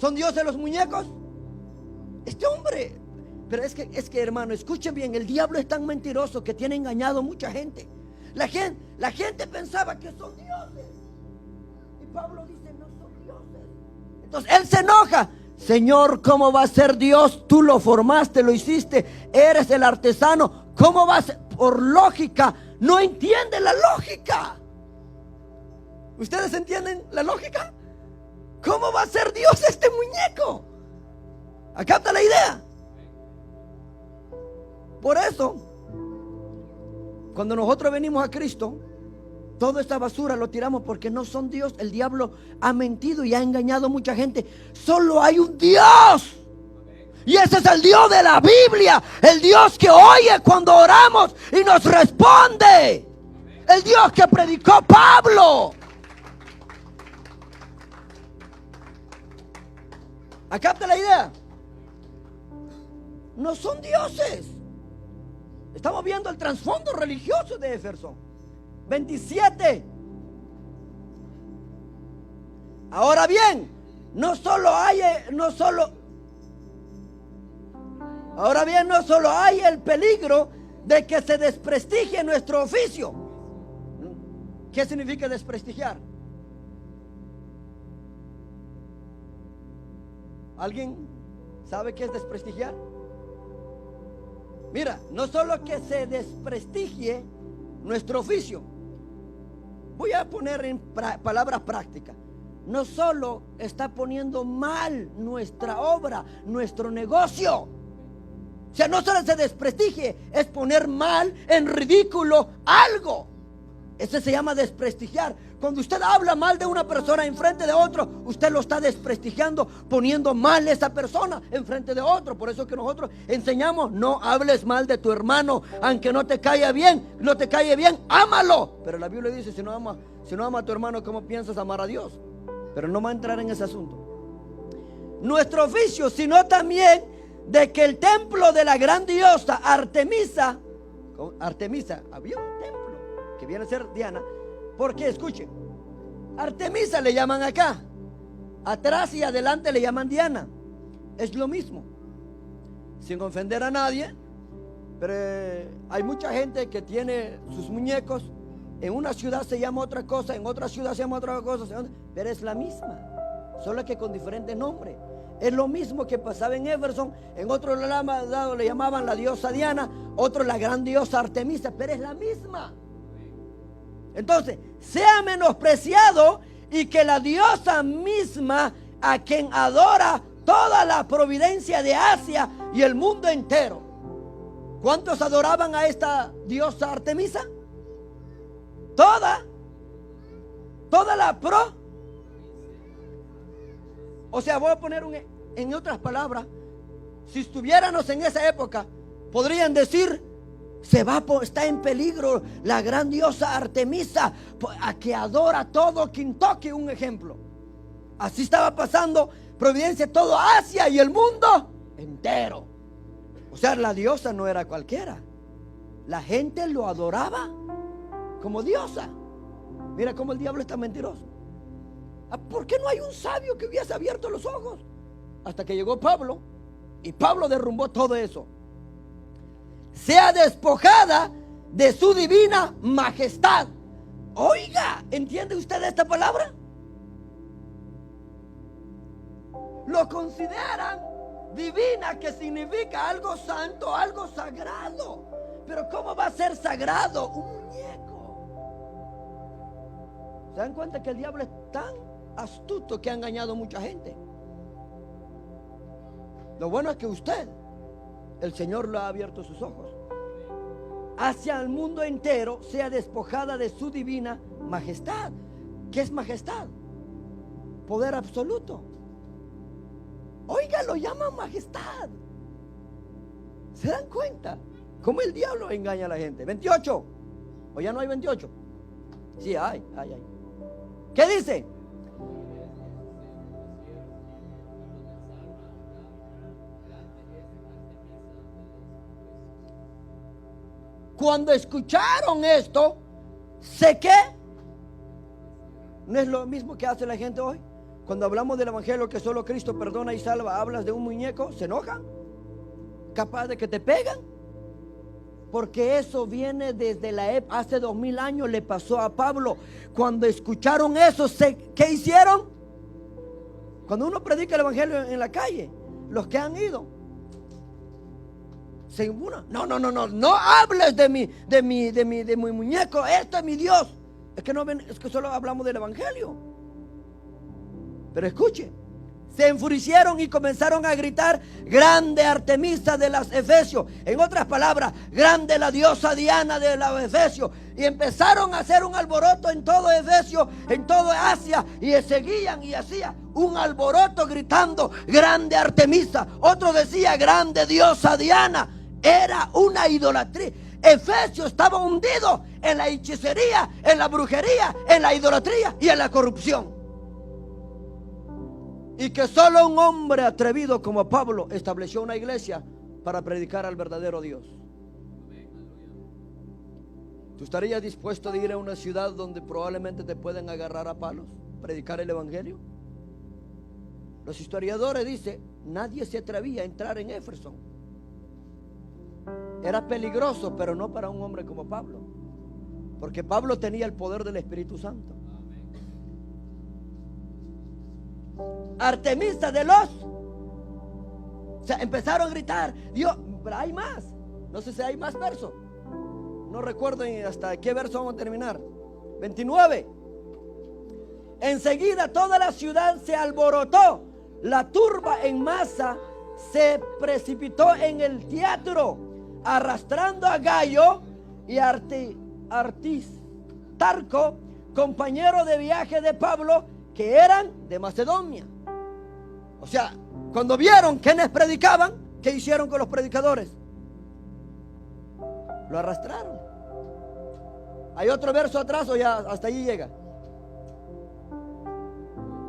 ¿Son dioses los muñecos? Este hombre... Pero es que hermano, escuchen bien, el diablo es tan mentiroso que tiene engañado a mucha gente. La gente pensaba que son dioses. Y Pablo dice, no son dioses. Entonces él se enoja. Señor, ¿cómo va a ser Dios? Tú lo formaste, lo hiciste, eres el artesano. ¿Cómo va a ser? Por lógica, no entiende la lógica. ¿Ustedes entienden la lógica? ¿Cómo va a ser Dios este muñeco? ¿Acá está la idea? Por eso, cuando nosotros venimos a Cristo, toda esta basura lo tiramos porque no son Dios. El diablo ha mentido y ha engañado a mucha gente. Solo hay un Dios. Y ese es el Dios de la Biblia. El Dios que oye cuando oramos y nos responde. El Dios que predicó Pablo. ¿Acá está la idea? No son dioses. Estamos viendo el trasfondo religioso de Éfeso. 27. Ahora bien, no solo hay el peligro de que se desprestigie nuestro oficio. ¿Qué significa desprestigiar? ¿Alguien sabe qué es desprestigiar? Mira, no solo que se desprestigie nuestro oficio. Voy a poner en palabras prácticas. No solo está poniendo mal nuestra obra, nuestro negocio. O sea, no solo se desprestigie, es poner mal, en ridículo algo. Eso se llama desprestigiar. Cuando usted habla mal de una persona enfrente de otro, usted lo está desprestigiando, poniendo mal a esa persona enfrente de otro. Por eso es que nosotros enseñamos, no hables mal de tu hermano, aunque no te cae bien, ámalo. Pero la Biblia dice, si no ama a tu hermano, ¿cómo piensas amar a Dios? Pero no va a entrar en ese asunto. Nuestro oficio, sino también de que el templo de la gran diosa Artemisa, había un templo que viene a ser Diana, porque escuchen, Artemisa le llaman acá, atrás y adelante le llaman Diana, es lo mismo, sin ofender a nadie, pero hay mucha gente que tiene sus muñecos, en una ciudad se llama otra cosa, en otra ciudad se llama otra cosa, pero es la misma, solo que con diferentes nombres. Es lo mismo que pasaba en Éfeso. En otro lado le llamaban la diosa Diana, otro la gran diosa Artemisa, pero es la misma. Entonces, sea menospreciado y que la diosa misma, a quien adora toda la providencia de Asia y el mundo entero. ¿Cuántos adoraban a esta diosa Artemisa? Toda la O sea, voy a poner en otras palabras, si estuviéramos en esa época, podrían decir, está en peligro la gran diosa Artemisa, a que adora todo Kentucky, un ejemplo. Así estaba pasando providencia, todo Asia y el mundo entero. O sea, la diosa no era cualquiera. La gente lo adoraba como diosa. Mira cómo el diablo está mentiroso. ¿Por qué no hay un sabio que hubiese abierto los ojos? Hasta que llegó Pablo, y Pablo derrumbó todo eso. Sea despojada de su divina majestad. Oiga, ¿entiende usted esta palabra? lo consideran divina, que significa algo santo, algo sagrado. Pero ¿cómo va a ser sagrado un muñeco? ¿Se dan cuenta que el diablo es tan astuto que ha engañado a mucha gente? Lo bueno es que usted, el Señor le ha abierto sus ojos. Hacia el mundo entero sea despojada de su divina majestad. ¿Qué es majestad? Poder absoluto. Oiga, lo llaman majestad. ¿Se dan cuenta cómo el diablo engaña a la gente? 28. ¿O ya no hay 28? Sí, hay. ¿Qué dice? Cuando escucharon esto, sé que no es lo mismo que hace la gente hoy. Cuando hablamos del evangelio, que solo Cristo perdona y salva, hablas de un muñeco, se enojan, capaz de que te pegan, porque eso viene desde la época, hace 2000 años le pasó a Pablo. Cuando escucharon eso, ¿qué hicieron? Cuando uno predica el evangelio en la calle, los que han ido, no hables de mi muñeco, esto es mi Dios. Es que solo hablamos del evangelio. Pero escuche, se enfurecieron y comenzaron a gritar: grande Artemisa de los Efesios. En otras palabras, grande la diosa Diana de los Efesios. Y empezaron a hacer un alboroto en todo Efesio, en toda Asia, y seguían y hacían un alboroto gritando: grande Artemisa. Otro decía: grande diosa Diana. Era una idolatría. Efesio estaba hundido en la hechicería, en la brujería, en la idolatría y en la corrupción. Y que solo un hombre atrevido como Pablo estableció una iglesia para predicar al verdadero Dios. ¿Tú estarías dispuesto de ir a una ciudad donde probablemente te pueden agarrar a palos, predicar el evangelio? Los historiadores dicen: nadie se atrevía a entrar en Éfeso. Era peligroso, pero no para un hombre como Pablo, porque Pablo tenía el poder del Espíritu Santo. Artemisa de los, o sea, empezaron a gritar: Dios. Pero hay más, no sé si hay más versos, no recuerdo hasta qué verso vamos a terminar. 29. Enseguida toda la ciudad se alborotó, la turba en masa se precipitó en el teatro, arrastrando a Gallo y Aristarco, compañero de viaje de Pablo, que eran de Macedonia. O sea, cuando vieron quienes predicaban, ¿qué hicieron con los predicadores? Lo arrastraron. ¿Hay otro verso atrás o ya hasta allí llega?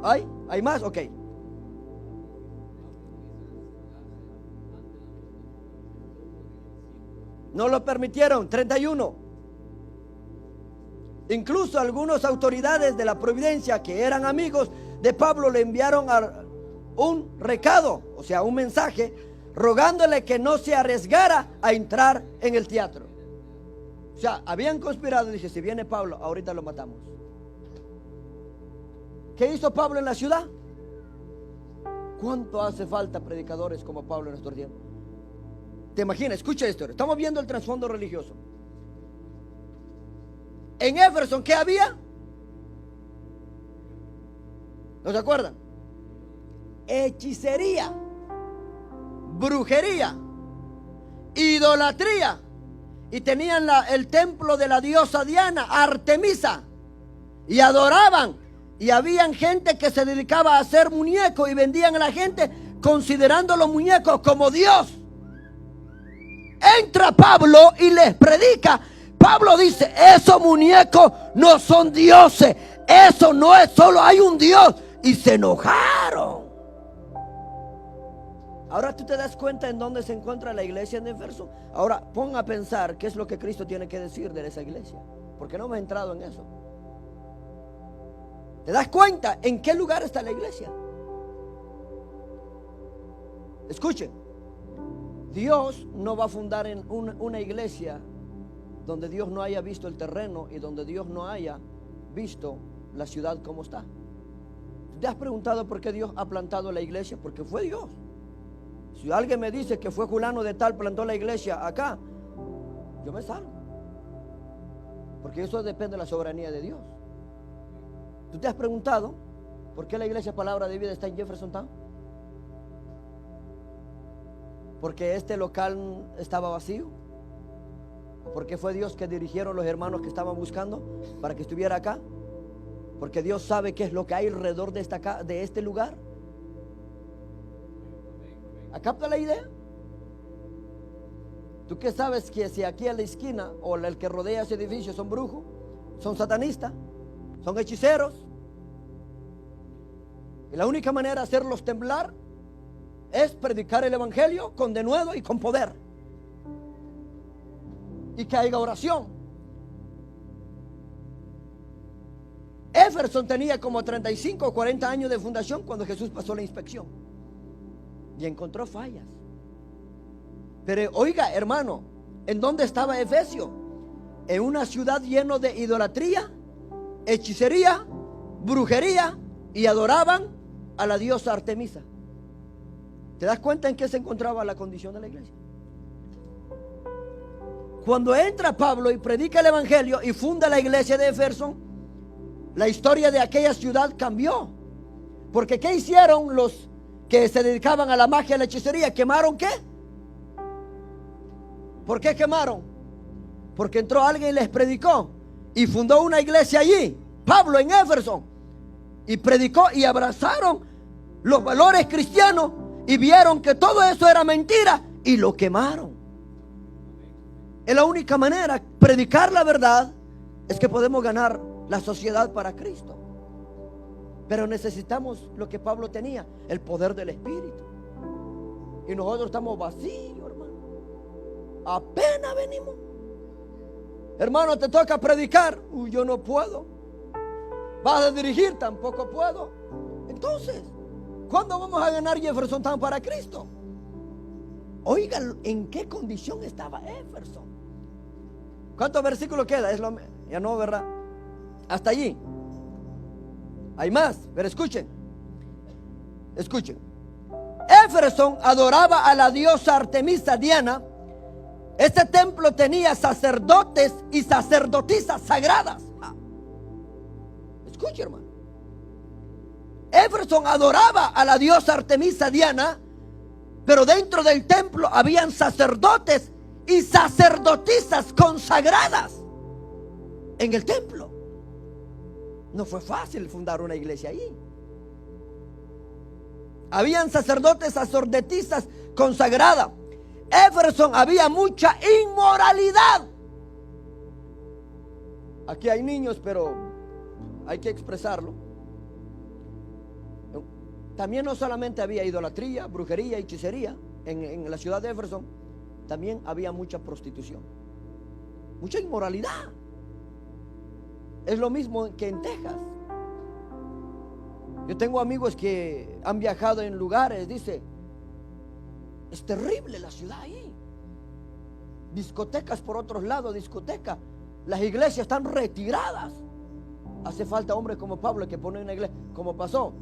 ¿Hay más? Ok. No lo permitieron. 31. Incluso algunas autoridades de la providencia, que eran amigos de Pablo, le enviaron un recado, o sea, un mensaje, rogándole que no se arriesgara a entrar en el teatro. O sea, habían conspirado y dije: si viene Pablo, ahorita lo matamos. ¿Qué hizo Pablo en la ciudad? ¿Cuánto hace falta predicadores como Pablo en nuestro tiempo? ¿Te imaginas? Escucha esto. Estamos viendo el trasfondo religioso. En Éfeso, ¿qué había? ¿No se acuerdan? Hechicería, brujería, idolatría. Y tenían el templo de la diosa Diana, Artemisa, y adoraban. Y habían gente que se dedicaba a hacer muñecos y vendían a la gente considerando los muñecos como Dios. Entra Pablo y les predica. Pablo dice: esos muñecos no son dioses, eso no es, solo hay un Dios. Y se enojaron. Ahora tú te das cuenta en dónde se encuentra la iglesia en Éfeso. Ahora pon a pensar qué es lo que Cristo tiene que decir de esa iglesia, porque no hemos entrado en eso. ¿Te das cuenta en qué lugar está la iglesia? Escuchen, Dios no va a fundar en una iglesia donde Dios no haya visto el terreno y donde Dios no haya visto la ciudad como está. ¿Tú te has preguntado por qué Dios ha plantado la iglesia? Porque fue Dios. Si alguien me dice que fue fulano de tal plantó la iglesia acá, yo me salgo, porque eso depende de la soberanía de Dios. ¿Tú te has preguntado por qué la iglesia Palabra de Vida está en Jefferson Town? ¿Porque este local estaba vacío? ¿Por qué fue Dios que dirigieron los hermanos que estaban buscando para que estuviera acá? Porque Dios sabe qué es lo que hay alrededor de este lugar. ¿Capta la idea? ¿Tú qué sabes? Que si aquí a la esquina o el que rodea ese edificio son brujos, son satanistas, son hechiceros, y la única manera de hacerlos temblar es predicar el evangelio con denuedo y con poder, y que haya oración. Jefferson tenía como 35 o 40 años de fundación cuando Jesús pasó la inspección y encontró fallas. Pero oiga, hermano, ¿en dónde estaba Efesio? En una ciudad llena de idolatría, hechicería, brujería, y adoraban a la diosa Artemisa. ¿Te das cuenta en qué se encontraba la condición de la iglesia? Cuando entra Pablo y predica el evangelio y funda la iglesia de Éfeso, la historia de aquella ciudad cambió. Porque ¿qué hicieron los que se dedicaban a la magia y a la hechicería? ¿Quemaron qué? ¿Por qué quemaron? Porque entró alguien y les predicó y fundó una iglesia allí, Pablo en Éfeso, y predicó y abrazaron los valores cristianos y vieron que todo eso era mentira y lo quemaron. Es la única manera, predicar la verdad, es que podemos ganar la sociedad para Cristo. Pero necesitamos lo que Pablo tenía, el poder del Espíritu. Y nosotros estamos vacíos, hermano. Apenas venimos. Hermano, te toca predicar. Uy, yo no puedo. Vas a dirigir, tampoco puedo. Entonces, ¿cuándo vamos a ganar Jefferson Town para Cristo? Oigan, ¿en qué condición estaba Jefferson? ¿Cuántos versículos queda? Ya no, ¿verdad? Hasta allí. Hay más, pero escuchen. Escuchen. Éfeso adoraba a la diosa Artemisa Diana. Este templo tenía sacerdotes y sacerdotisas sagradas. Escuchen, hermano. Éfeso adoraba a la diosa Artemisa Diana, pero dentro del templo habían sacerdotes y sacerdotisas consagradas en el templo. No fue fácil fundar una iglesia allí. Habían sacerdotes, sacerdotisas consagradas. Éfeso había mucha inmoralidad. Aquí hay niños, pero hay que expresarlo. También no solamente había idolatría, brujería, hechicería en la ciudad de Éfeso, también había mucha prostitución, mucha inmoralidad. Es lo mismo que en Texas. Yo tengo amigos que han viajado en lugares, dice, es terrible la ciudad ahí. Discotecas por otros lados, discotecas. Las iglesias están retiradas. Hace falta hombres como Pablo que ponen una iglesia, como pasó.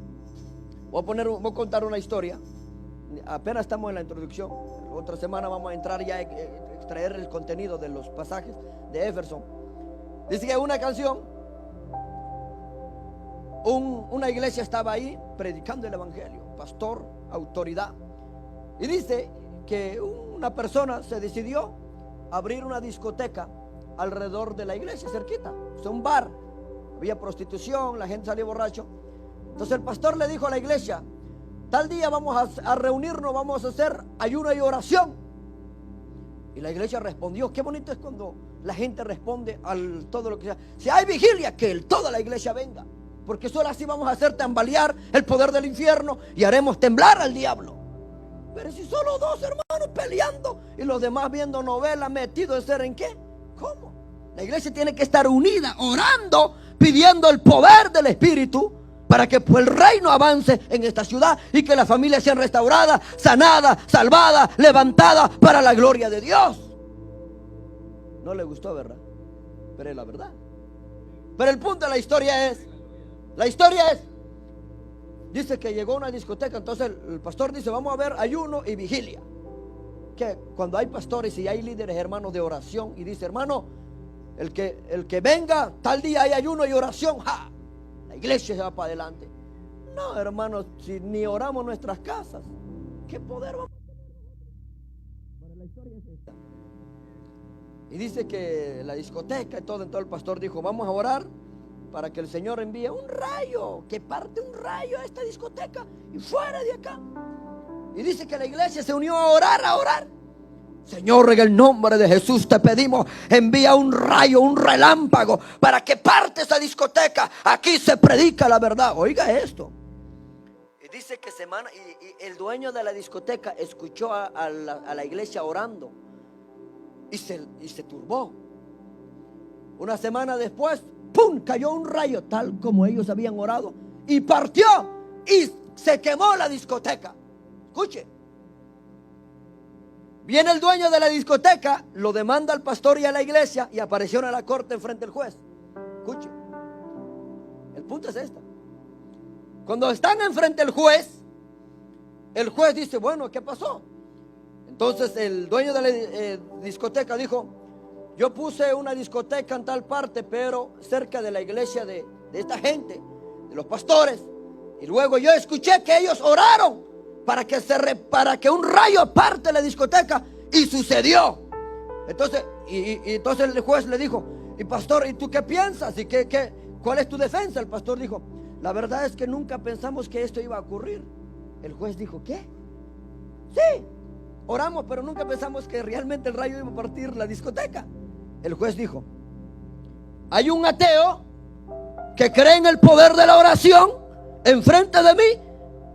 Voy a contar una historia. Apenas estamos en la introducción. Otra semana vamos a entrar ya a extraer el contenido de los pasajes de Éfeso. Dice que una canción, una iglesia estaba ahí predicando el evangelio, pastor, autoridad. Y dice que una persona se decidió abrir una discoteca alrededor de la iglesia, cerquita. Es un bar. Había prostitución, la gente salía borracho. Entonces el pastor le dijo a la iglesia, tal día vamos a reunirnos, vamos a hacer ayuno y oración. Y la iglesia respondió. Qué bonito es cuando la gente responde a todo lo que sea. Si hay vigilia, que toda la iglesia venga, porque solo así vamos a hacer tambalear el poder del infierno y haremos temblar al diablo. Pero si solo dos hermanos peleando y los demás viendo novelas, metidos en ser en qué, ¿cómo? La iglesia tiene que estar unida, orando, pidiendo el poder del Espíritu para que el reino avance en esta ciudad y que las familias sean restauradas, sanadas, salvadas, levantadas para la gloria de Dios. No le gustó, ¿verdad? Pero es la verdad. Pero el punto de la historia es Dice que llegó a una discoteca. Entonces el pastor dice: vamos a ver ayuno y vigilia. Que cuando hay pastores y hay líderes, hermanos, de oración, y dice: hermano, el que venga tal día hay ayuno y oración, ¡ja!, la iglesia se va para adelante. No, hermanos, si ni oramos en nuestras casas, ¿qué poder vamos a tener? Bueno, la historia es esta. Y dice que la discoteca y todo, entonces el pastor dijo: vamos a orar para que el Señor envíe un rayo, que parte un rayo a esta discoteca y fuera de acá. Y dice que la iglesia se unió a orar. Señor, en el nombre de Jesús te pedimos, envía un rayo, un relámpago, para que parte esa discoteca. Aquí se predica la verdad. Oiga esto. Y dice que y el dueño de la discoteca escuchó a la iglesia orando y se turbó. Una semana después, ¡pum!, cayó un rayo tal como ellos habían orado y partió y se quemó la discoteca. Escuche. Viene el dueño de la discoteca, lo demanda al pastor y a la iglesia y apareció en la corte enfrente del juez. Escuche. El punto es este. Cuando están enfrente del juez, el juez dice: bueno, ¿qué pasó? Entonces el dueño de la discoteca dijo: yo puse una discoteca en tal parte, pero cerca de la iglesia de esta gente, de los pastores. Y luego yo escuché que ellos oraron para que un rayo aparte la discoteca, y sucedió. Entonces, entonces el juez le dijo: y pastor, ¿y tú qué piensas? ¿Y cuál es tu defensa? El pastor dijo: la verdad es que nunca pensamos que esto iba a ocurrir. El juez dijo: ¿qué? Sí, oramos, pero nunca pensamos que realmente el rayo iba a partir la discoteca. El juez dijo: hay un ateo que cree en el poder de la oración enfrente de mí,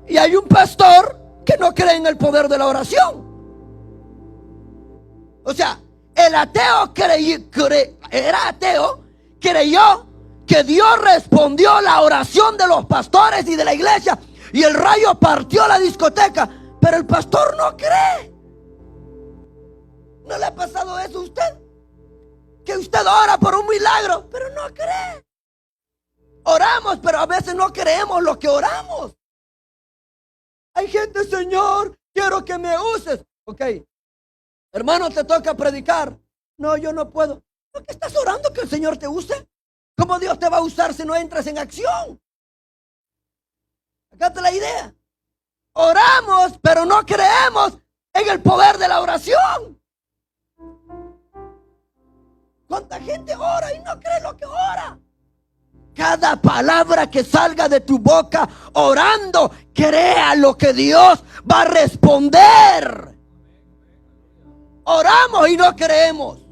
y hay un pastor que no cree en el poder de la oración. O sea, el ateo era ateo, creyó que Dios respondió la oración de los pastores y de la iglesia, y el rayo partió la discoteca, pero el pastor no cree. ¿No le ha pasado eso a usted? Que usted ora por un milagro, pero no cree. Oramos, pero a veces no creemos lo que oramos. Hay gente: Señor, quiero que me uses. Ok, hermano, te toca predicar. No, yo no puedo. ¿Por qué estás orando que el Señor te use? ¿Cómo Dios te va a usar si no entras en acción? Acá está la idea. Oramos, pero no creemos en el poder de la oración. ¿Cuánta gente ora y no cree lo que ora? Cada palabra que salga de tu boca orando, crea lo que Dios va a responder. Oramos y no creemos.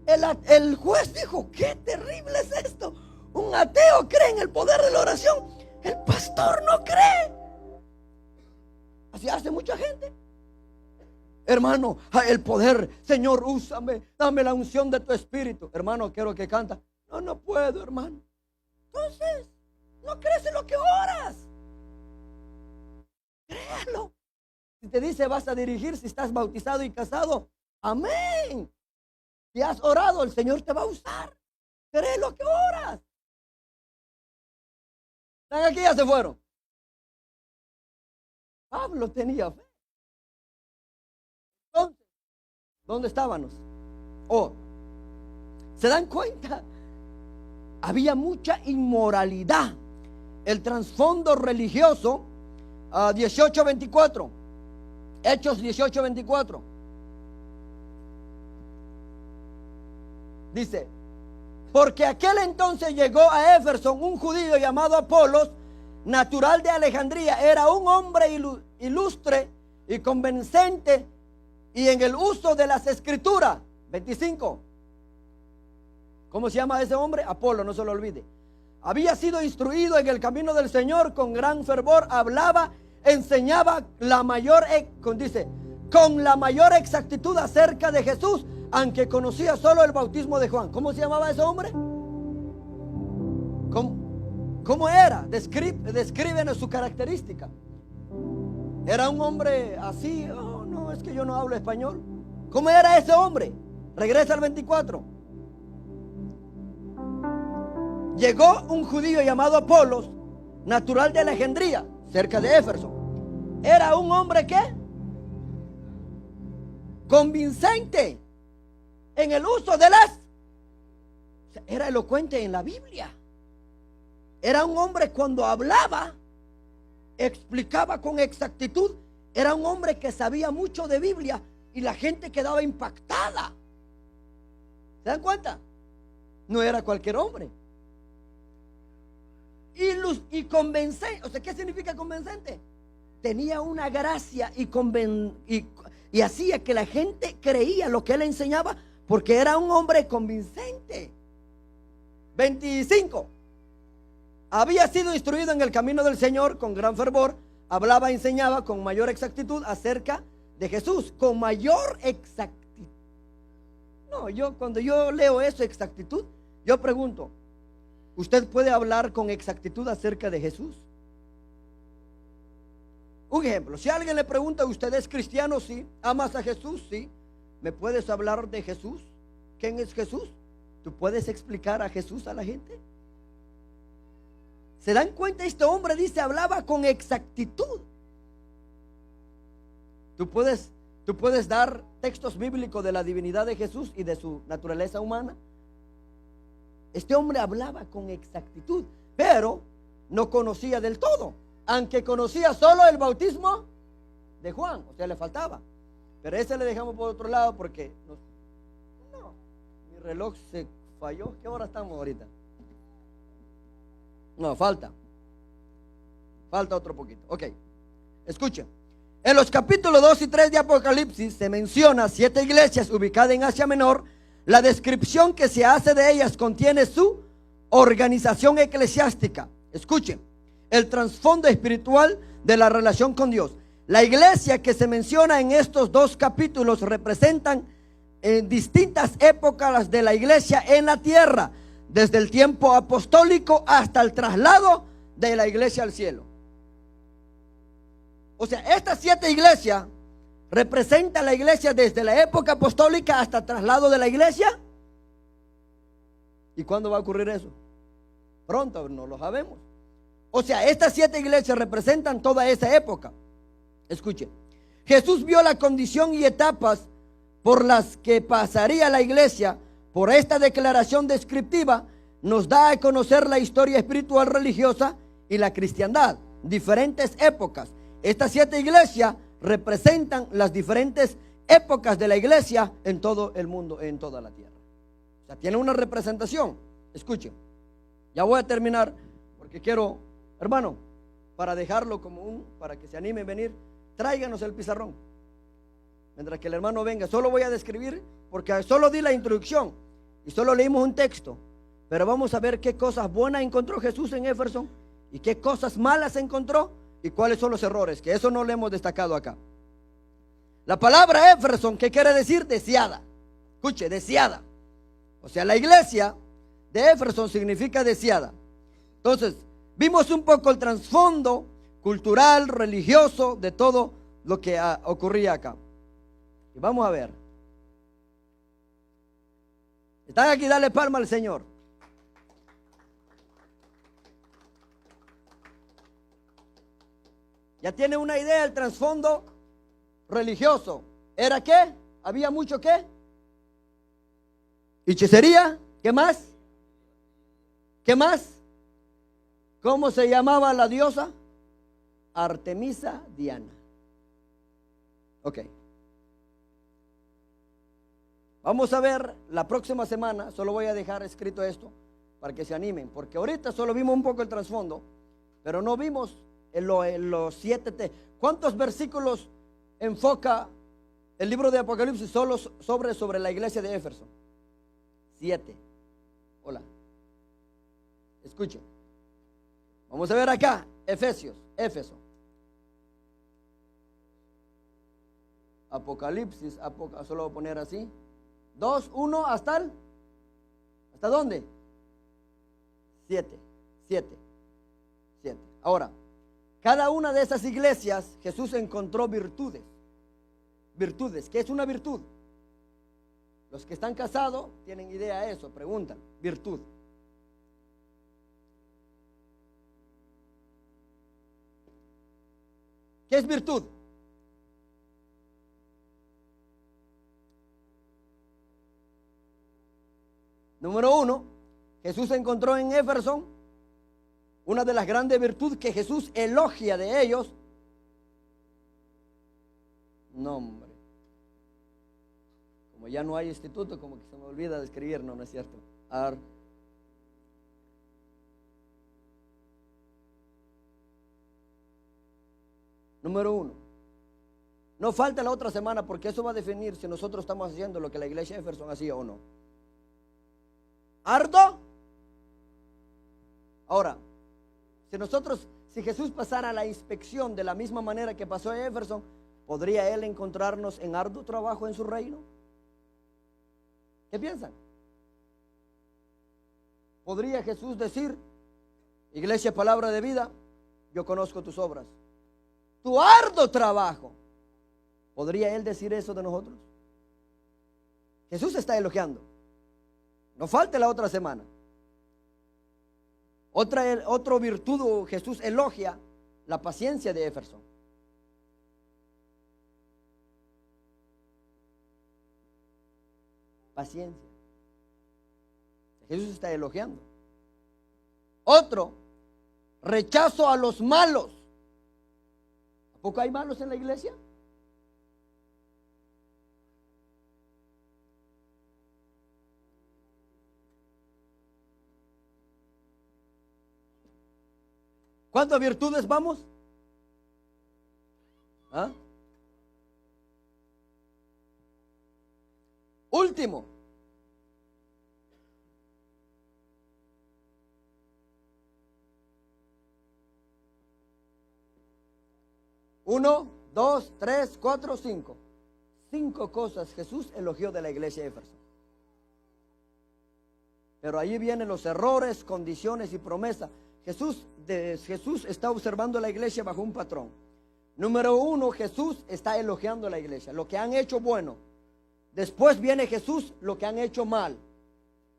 El juez dijo: qué terrible es esto. Un ateo cree en el poder de la oración, el pastor no cree. Así hace mucha gente. Hermano, el poder, Señor, úsame, dame la unción de tu espíritu. Hermano, quiero que canta. No puedo, hermano. Entonces, no crees en lo que oras. Créalo. Si te dice vas a dirigir, si estás bautizado y casado, amén. Si has orado, el Señor te va a usar. Cree lo que oras. ¿Están aquí? Ya se fueron. Pablo tenía fe. Entonces, ¿dónde estábamos? ¿Se dan cuenta? Había mucha inmoralidad. El trasfondo religioso, 18:24. Hechos 18:24. Dice: porque aquel entonces llegó a Éfeso un judío llamado Apolos, natural de Alejandría. Era un hombre ilustre y convincente, y en el uso de las escrituras. 25. ¿Cómo se llama ese hombre? Apolo, no se lo olvide. Había sido instruido en el camino del Señor con gran fervor. Hablaba, enseñaba con la mayor exactitud acerca de Jesús, aunque conocía solo el bautismo de Juan. ¿Cómo se llamaba ese hombre? ¿Cómo era? Descríbenos su característica. ¿Era un hombre así? Oh, no, es que yo no hablo español. ¿Cómo era ese hombre? Regresa al 24. Llegó un judío llamado Apolos, natural de Alejandría, cerca de Éfeso. Era un hombre ¿qué? Convincente en el uso de las... Era elocuente en la Biblia. Era un hombre cuando hablaba, explicaba con exactitud. Era un hombre que sabía mucho de Biblia y la gente quedaba impactada. ¿Se dan cuenta? No era cualquier hombre. Y convencente. O sea, ¿qué significa convencente? Tenía una gracia y hacía que la gente creía lo que él enseñaba porque era un hombre convincente. 25. Había sido instruido en el camino del Señor con gran fervor. Hablaba, enseñaba con mayor exactitud acerca de Jesús. Con mayor exactitud. No, cuando yo leo eso, exactitud, yo pregunto, ¿usted puede hablar con exactitud acerca de Jesús? Un ejemplo, si alguien le pregunta, ¿usted es cristiano? Sí. ¿Amas a Jesús? Sí. ¿Me puedes hablar de Jesús? ¿Quién es Jesús? ¿Tú puedes explicar a Jesús a la gente? ¿Se dan cuenta? Este hombre dice, hablaba con exactitud. Tú puedes dar textos bíblicos de la divinidad de Jesús y de su naturaleza humana. Este hombre hablaba con exactitud, pero no conocía del todo, aunque conocía solo el bautismo de Juan, o sea, le faltaba. Pero ese le dejamos por otro lado porque mi reloj se falló. ¿Qué hora estamos ahorita? No, falta otro poquito. Ok, escuchen. En los capítulos 2 y 3 de Apocalipsis se menciona 7 iglesias ubicadas en Asia Menor. La descripción que se hace de ellas contiene su organización eclesiástica. Escuchen, el trasfondo espiritual de la relación con Dios. La iglesia que se menciona en estos 2 capítulos representan en distintas épocas de la iglesia en la tierra, desde el tiempo apostólico hasta el traslado de la iglesia al cielo. O sea, estas 7 iglesias representan la iglesia desde la época apostólica hasta el traslado de la iglesia. ¿Y cuándo va a ocurrir eso? Pronto, no lo sabemos. O sea, estas 7 iglesias representan toda esa época. Escuchen, Jesús vio la condición y etapas por las que pasaría la iglesia. Por esta declaración descriptiva nos da a conocer la historia espiritual, religiosa y la cristiandad. Diferentes épocas. Estas 7 iglesias representan las diferentes épocas de la iglesia en todo el mundo, en toda la tierra. O sea, tiene una representación. Escuchen, ya voy a terminar porque quiero, hermano, para dejarlo como para que se anime a venir, tráiganos el pizarrón. Mientras que el hermano venga, solo voy a describir, porque solo di la introducción y solo leímos un texto, pero vamos a ver qué cosas buenas encontró Jesús en Éfeso y qué cosas malas encontró y cuáles son los errores, que eso no lo hemos destacado acá. La palabra Éfeso, ¿qué quiere decir? Deseada. Escuche, deseada. O sea, la iglesia de Éfeso significa deseada. Entonces, vimos un poco el trasfondo cultural, religioso de todo lo que ocurría acá. Y vamos a ver. Están aquí, dale palma al Señor. Ya tiene una idea del trasfondo religioso. ¿Era qué? ¿Había mucho qué? ¿Hechicería? ¿Qué más? ¿Qué más? ¿Cómo se llamaba la diosa? Artemisa Diana. Ok. Vamos a ver la próxima semana. Solo voy a dejar escrito esto para que se animen, porque ahorita solo vimos un poco el trasfondo, pero no vimos los 7. ¿Cuántos versículos enfoca el libro de Apocalipsis solo sobre la iglesia de Éfeso? 7. Hola. Escuchen. Vamos a ver acá, Éfeso. Apocalipsis, solo voy a poner así. 2, 1, ¿hasta dónde? 7. Ahora, cada una de esas iglesias Jesús encontró virtudes. ¿Qué es una virtud? Los que están casados tienen idea de eso, preguntan. Virtud. ¿Qué es virtud? Número uno, Jesús encontró en Éfeso una de las grandes virtudes que Jesús elogia de ellos. No, hombre. Como ya no hay instituto, como que se me olvida de escribir, no, no es cierto. A ver. Número uno, no falta la otra semana, porque eso va a definir si nosotros estamos haciendo lo que la iglesia de Éfeso hacía o no. Ardo. Ahora, si Jesús pasara la inspección de la misma manera que pasó a Éfeso, ¿podría Él encontrarnos en arduo trabajo en su reino? ¿Qué piensan? ¿Podría Jesús decir, iglesia palabra de vida, yo conozco tus obras, tu arduo trabajo? ¿Podría Él decir eso de nosotros? Jesús está elogiando. No falte la otra semana. Otro virtud Jesús elogia, la paciencia de Éfeso. Paciencia. Jesús está elogiando. Otro, rechazo a los malos. ¿A poco hay malos en la iglesia? ¿Cuántas virtudes vamos? ¿Ah? Último. Uno, dos, tres, cuatro, cinco. 5 cosas Jesús elogió de la iglesia de Éfeso. Pero ahí vienen los errores, condiciones y promesas. Jesús está observando la iglesia bajo un patrón. Número uno, Jesús está elogiando a la iglesia, lo que han hecho bueno. Después viene Jesús, lo que han hecho mal.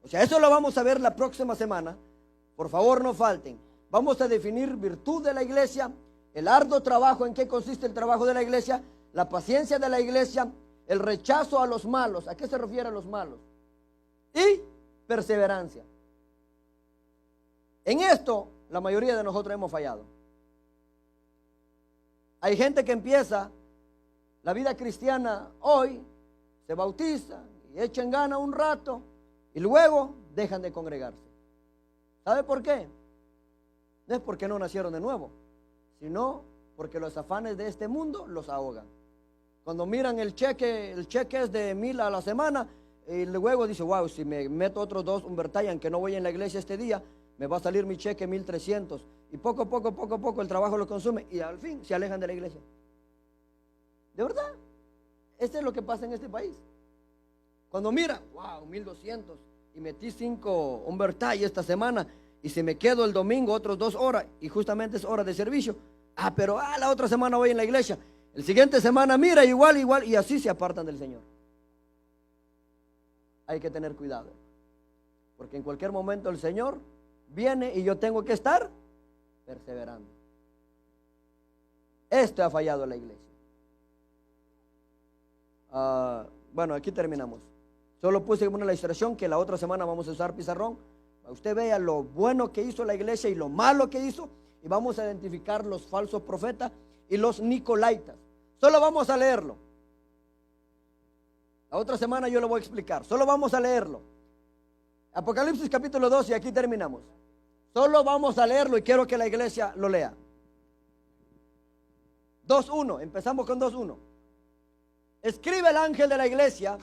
O sea, eso lo vamos a ver la próxima semana. Por favor, no falten. Vamos a definir virtud de la iglesia, el arduo trabajo, en qué consiste el trabajo de la iglesia, la paciencia de la iglesia, el rechazo a los malos. ¿A qué se refiere a los malos? Y perseverancia. En esto, la mayoría de nosotros hemos fallado. Hay gente que empieza la vida cristiana hoy, se bautiza y echan gana un rato y luego dejan de congregarse. ¿Sabe por qué? No es porque no nacieron de nuevo, sino porque los afanes de este mundo los ahogan. Cuando miran el cheque es de 1,000 a la semana y luego dice, wow, si me meto otros 2 Umbertayan que no voy en la iglesia este día, me va a salir mi cheque 1,300. Y poco a poco el trabajo lo consume y al fin se alejan de la iglesia. ¿De verdad? Esto es lo que pasa en este país. Cuando miran, wow, 1,200 y metí 5 Umbertay esta semana y si me quedo el domingo otros 2 horas y justamente es hora de servicio. Pero la otra semana voy en la iglesia. El siguiente semana mira igual y así se apartan del Señor. Hay que tener cuidado, porque en cualquier momento el Señor viene y yo tengo que estar perseverando. Esto ha fallado la iglesia. Bueno, aquí terminamos. Solo puse una ilustración que la otra semana vamos a usar pizarrón. Para usted vea lo bueno que hizo la iglesia y lo malo que hizo. Y vamos a identificar los falsos profetas y los nicolaitas. Solo vamos a leerlo. La otra semana yo lo voy a explicar. Solo vamos a leerlo. Apocalipsis capítulo 2 y aquí terminamos. Solo vamos a leerlo y quiero que la iglesia lo lea. 2:1, empezamos con 2:1. Escribe el ángel de la iglesia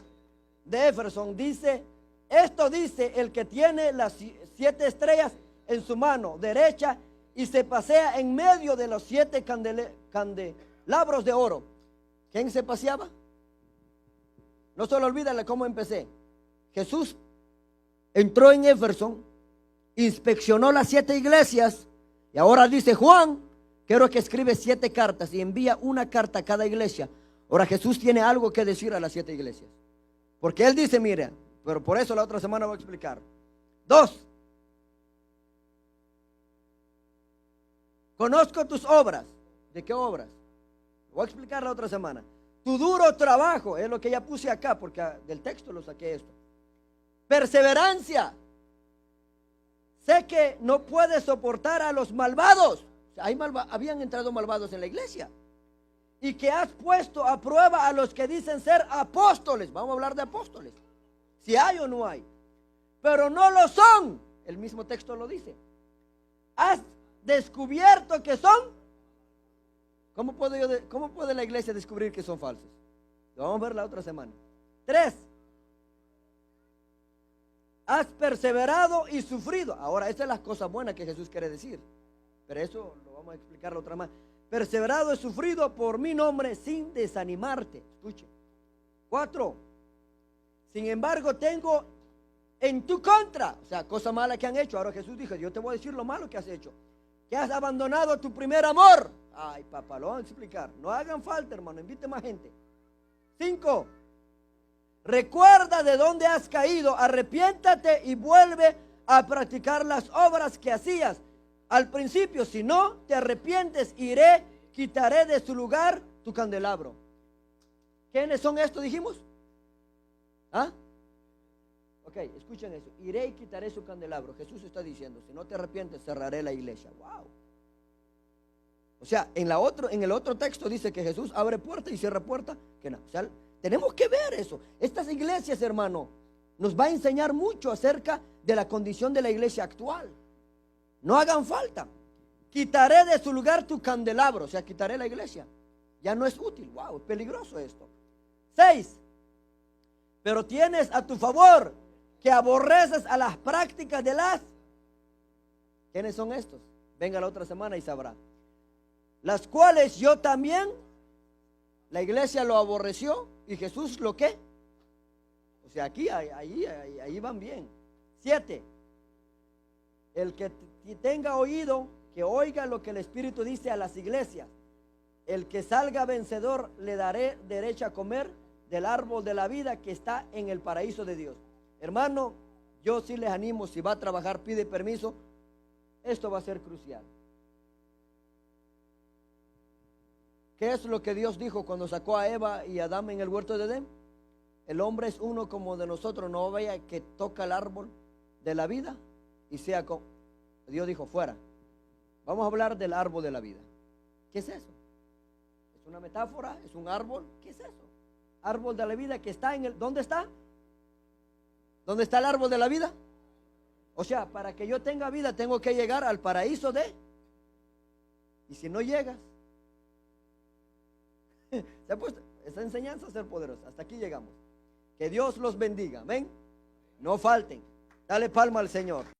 de Éfeso, dice, esto dice el que tiene las 7 estrellas en su mano derecha y se pasea en medio de los 7 candelabros de oro. ¿Quién se paseaba? No solo olvídale cómo empecé. Jesús entró en Éfeso, inspeccionó las 7 iglesias y ahora dice Juan, quiero que escribe 7 cartas y envía una carta a cada iglesia. Ahora Jesús tiene algo que decir a las 7 iglesias, porque Él dice, mire, pero por eso la otra semana voy a explicar. 2, conozco tus obras. ¿De qué obras? Lo voy a explicar la otra semana. Tu duro trabajo, es lo que ya puse acá, porque del texto lo saqué esto. Perseverancia. Sé que no puedes soportar a los malvados. O sea, habían entrado malvados en la iglesia. Y que has puesto a prueba a los que dicen ser apóstoles. Vamos a hablar de apóstoles. Si hay o no hay. Pero no lo son. El mismo texto lo dice. Has descubierto que son. ¿Cómo puede la iglesia descubrir que son falsos? Lo vamos a ver la otra semana. 3. Has perseverado y sufrido. Ahora, esa es la cosa buena que Jesús quiere decir. Pero eso lo vamos a explicar la otra más. Perseverado y sufrido por mi nombre sin desanimarte. Escuche. 4. Sin embargo, tengo en tu contra, o sea, cosa mala que han hecho. Ahora Jesús dijo, yo te voy a decir lo malo que has hecho. Que has abandonado tu primer amor. Ay, papá, lo van a explicar. No hagan falta, hermano, invite más gente. 5. Recuerda de dónde has caído, arrepiéntate y vuelve a practicar las obras que hacías al principio. Si no te arrepientes, quitaré de su lugar tu candelabro. ¿Quiénes son estos, dijimos? ¿Ah? Ok, escuchen eso. Iré y quitaré su candelabro. Jesús está diciendo, si no te arrepientes, cerraré la iglesia. Wow. O sea, en el otro texto dice que Jesús abre puerta y cierra puerta. Que no. O sea, tenemos que ver eso. Estas iglesias, hermano, nos va a enseñar mucho acerca de la condición de la iglesia actual. No hagan falta. Quitaré de su lugar tu candelabro. O sea, quitaré la iglesia. Ya no es útil. Wow, es peligroso esto. 6. Pero tienes a tu favor que aborreces a las prácticas de las. ¿Quiénes son estos? Venga la otra semana y sabrá. Las cuales yo también, la iglesia lo aborreció y Jesús lo que. O sea, aquí, ahí van bien. 7. El que tenga oído, que oiga lo que el Espíritu dice a las iglesias. El que salga vencedor, le daré derecho a comer del árbol de la vida que está en el paraíso de Dios. Hermano, yo sí les animo, si va a trabajar, pide permiso. Esto va a ser crucial. ¿Qué es lo que Dios dijo cuando sacó a Eva y a Adán en el huerto de Edén? El hombre es uno como de nosotros, no vaya que toca el árbol de la vida y sea como. Dios dijo, fuera. Vamos a hablar del árbol de la vida. ¿Qué es eso? ¿Es una metáfora? ¿Es un árbol? ¿Qué es eso? Árbol de la vida que está en el. ¿Dónde está? ¿Dónde está el árbol de la vida? O sea, para que yo tenga vida tengo que llegar al paraíso de. Y si no llegas. ¿Se ha puesto? Esta enseñanza a ser poderosa. Hasta aquí llegamos. Que Dios los bendiga. Amén. No falten. Dale palma al Señor.